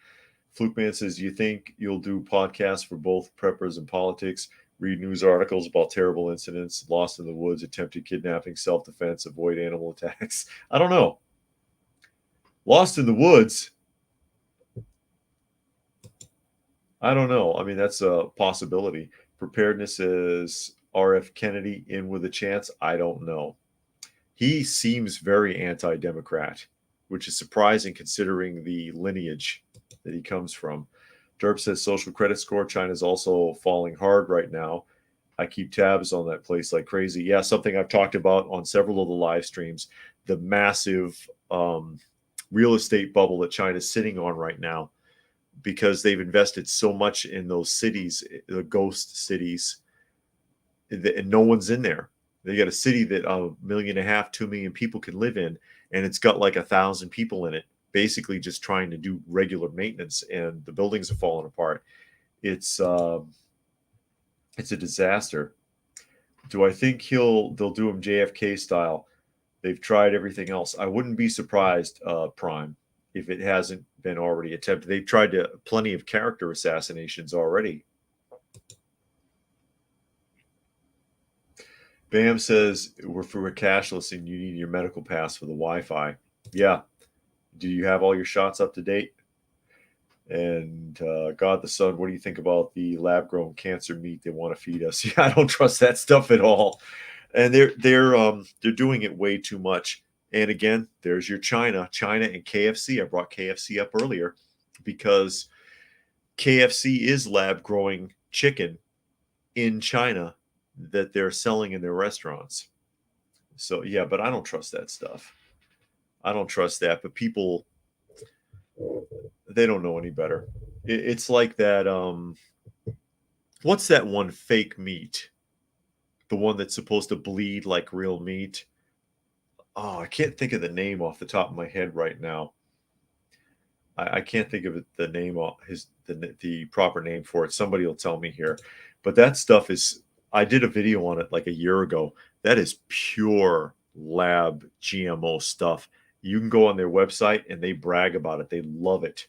Fluke Man says, you think you'll do podcasts for both preppers and politics, read news articles about terrible incidents, lost in the woods, attempted kidnapping, self-defense, avoid animal attacks? I don't know. Lost in the woods? I don't know. I mean, that's a possibility. Preparedness is RF Kennedy in with a chance. I don't know. He seems very anti-democrat, which is surprising considering the lineage that he comes from. Derp says social credit score. China's also falling hard right now. I keep tabs on that place like crazy. Yeah, something I've talked about on several of the live streams, the massive real estate bubble that China's sitting on right now, because they've invested so much in those cities, the ghost cities, and no one's in there. They got a city that 1.5 million, 2 million people can live in, and it's got like 1,000 people in it, basically just trying to do regular maintenance, and the buildings are falling apart. It's a disaster. Do I think they'll do him JFK style? They've tried everything else. I wouldn't be surprised, Prime, if it hasn't been already attempted. They've tried plenty of character assassinations already. Bam says, we're cashless and you need your medical pass for the Wi-Fi. Yeah. Do you have all your shots up to date? And God the Son, what do you think about the lab-grown cancer meat they want to feed us? Yeah, I don't trust that stuff at all. And they're doing it way too much. And again, there's your China and KFC. I brought KFC up earlier because KFC is lab-growing chicken in China that they're selling in their restaurants. So yeah, but I don't trust that stuff. I don't trust that. But people, they don't know any better. It's like that. What's that one fake meat? The one that's supposed to bleed like real meat. Oh, I can't think of the name off the top of my head right now. I can't think of the name, the proper name for it. Somebody will tell me here. But that stuff is I did a video on it like a year ago. That is pure lab GMO stuff. You can go on their website and they brag about it. They love it.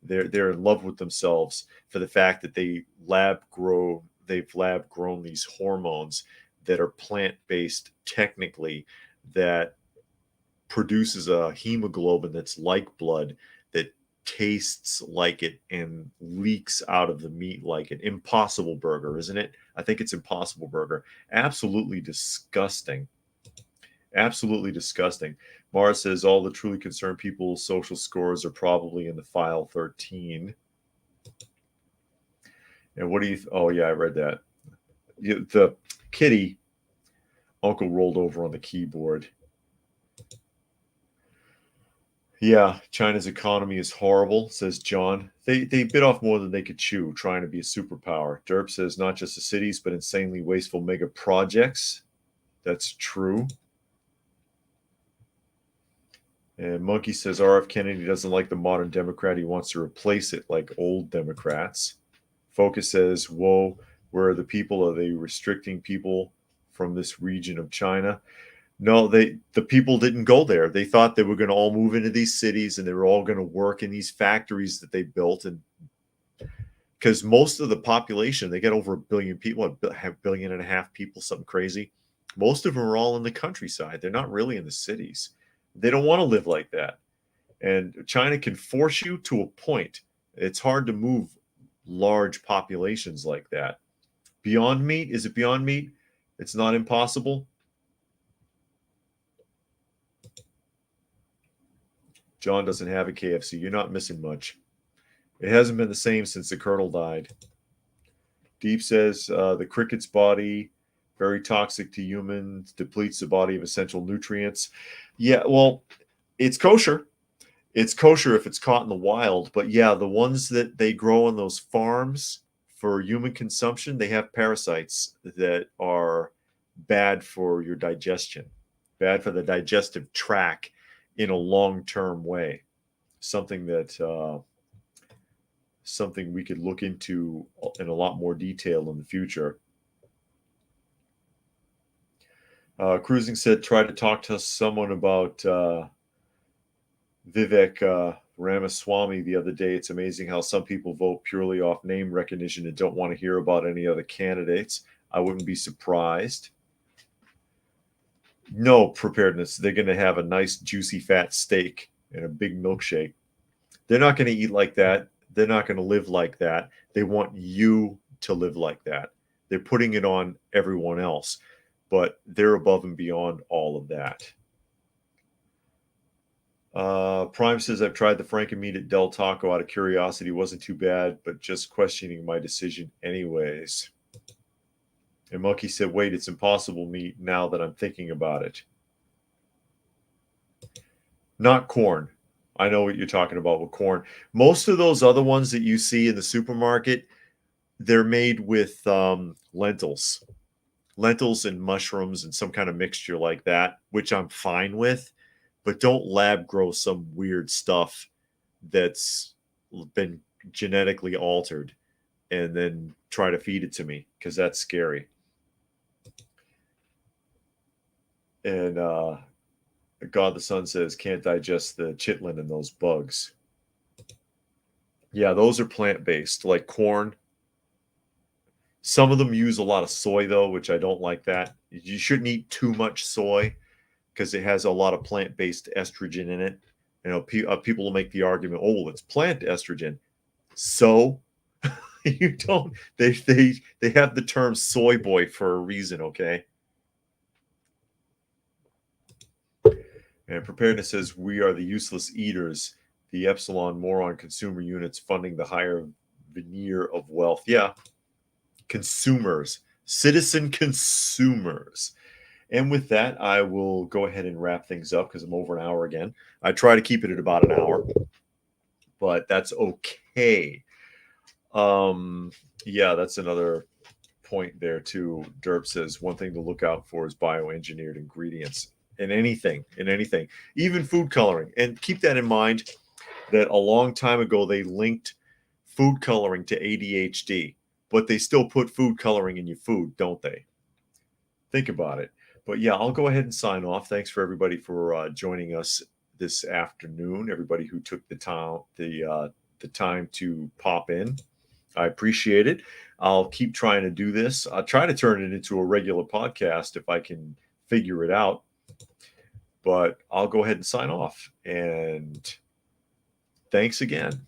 They're in love with themselves for the fact that they've lab grown these hormones that are plant-based technically, that produces a hemoglobin that's like blood, that tastes like it and leaks out of the meat like it. Impossible Burger, isn't it? I think it's Impossible Burger. Absolutely disgusting. Absolutely disgusting. Mara says all the truly concerned people's social scores are probably in the file 13. And what do you? Oh yeah, I read that. The kitty uncle rolled over on the keyboard. Yeah, China's economy is horrible, says John. They bit off more than they could chew, trying to be a superpower. Derp says not just the cities, but insanely wasteful mega projects. That's true. And Monkey says R.F. Kennedy doesn't like the modern Democrat. He wants to replace it like old Democrats. Focus says, whoa, where are the people? Are they restricting people from this region of China? No, the people didn't go there. They thought they were going to all move into these cities and they were all going to work in these factories that they built. And because most of the population, they get over 1 billion people, have 1.5 billion people, something crazy. Most of them are all in the countryside. They're not really in the cities. They don't want to live like that. And China can force you to a point. It's hard to move large populations like that. Beyond Meat, is it Beyond Meat? It's not impossible. John doesn't have a KFC. You're not missing much. It hasn't been the same since the Colonel died. Deep says the cricket's body, very toxic to humans, depletes the body of essential nutrients. Yeah, well, it's kosher. It's kosher if it's caught in the wild. But yeah, the ones that they grow on those farms for human consumption, they have parasites that are bad for your digestion, bad for the digestive tract in a long-term way. Something that something we could look into in a lot more detail in the future. Cruising said, try to talk to someone about Vivek Ramaswamy the other day. It's amazing how some people vote purely off name recognition and don't want to hear about any other candidates. I wouldn't be surprised. No preparedness. They're going to have a nice, juicy, fat steak and a big milkshake. They're not going to eat like that. They're not going to live like that. They want you to live like that. They're putting it on everyone else, but they're above and beyond all of that. Prime says, I've tried the Franken meat at Del Taco out of curiosity. It wasn't too bad, but just questioning my decision anyways. And Monkey said, wait, it's Impossible Meat now that I'm thinking about it. Not corn. I know what you're talking about with corn. Most of those other ones that you see in the supermarket, they're made with lentils. Lentils and mushrooms and some kind of mixture like that, which I'm fine with. But don't lab grow some weird stuff that's been genetically altered and then try to feed it to me, because that's scary. And God the Sun says, can't digest the chitlin and those bugs. Yeah, those are plant-based, like corn. Some of them use a lot of soy, though, which I don't like that. You shouldn't eat too much soy because it has a lot of plant-based estrogen in it. You know, people will make the argument, oh, well, it's plant estrogen. So you don't. They have the term soy boy for a reason, okay? And Preparedness says, we are the useless eaters, the epsilon moron consumer units funding the higher veneer of wealth. Yeah, consumers, citizen consumers. And with that, I will go ahead and wrap things up because I'm over an hour again. I try to keep it at about an hour, but that's okay. Yeah, that's another point there too. Derp says one thing to look out for is bioengineered ingredients in anything, even food coloring. And keep that in mind that a long time ago they linked food coloring to ADHD, but they still put food coloring in your food, don't they? Think about it. But yeah, I'll go ahead and sign off. Thanks for everybody for joining us this afternoon. Everybody who took the time to pop in, I appreciate it. I'll keep trying to do this. I'll try to turn it into a regular podcast if I can figure it out. But I'll go ahead and sign off. And thanks again.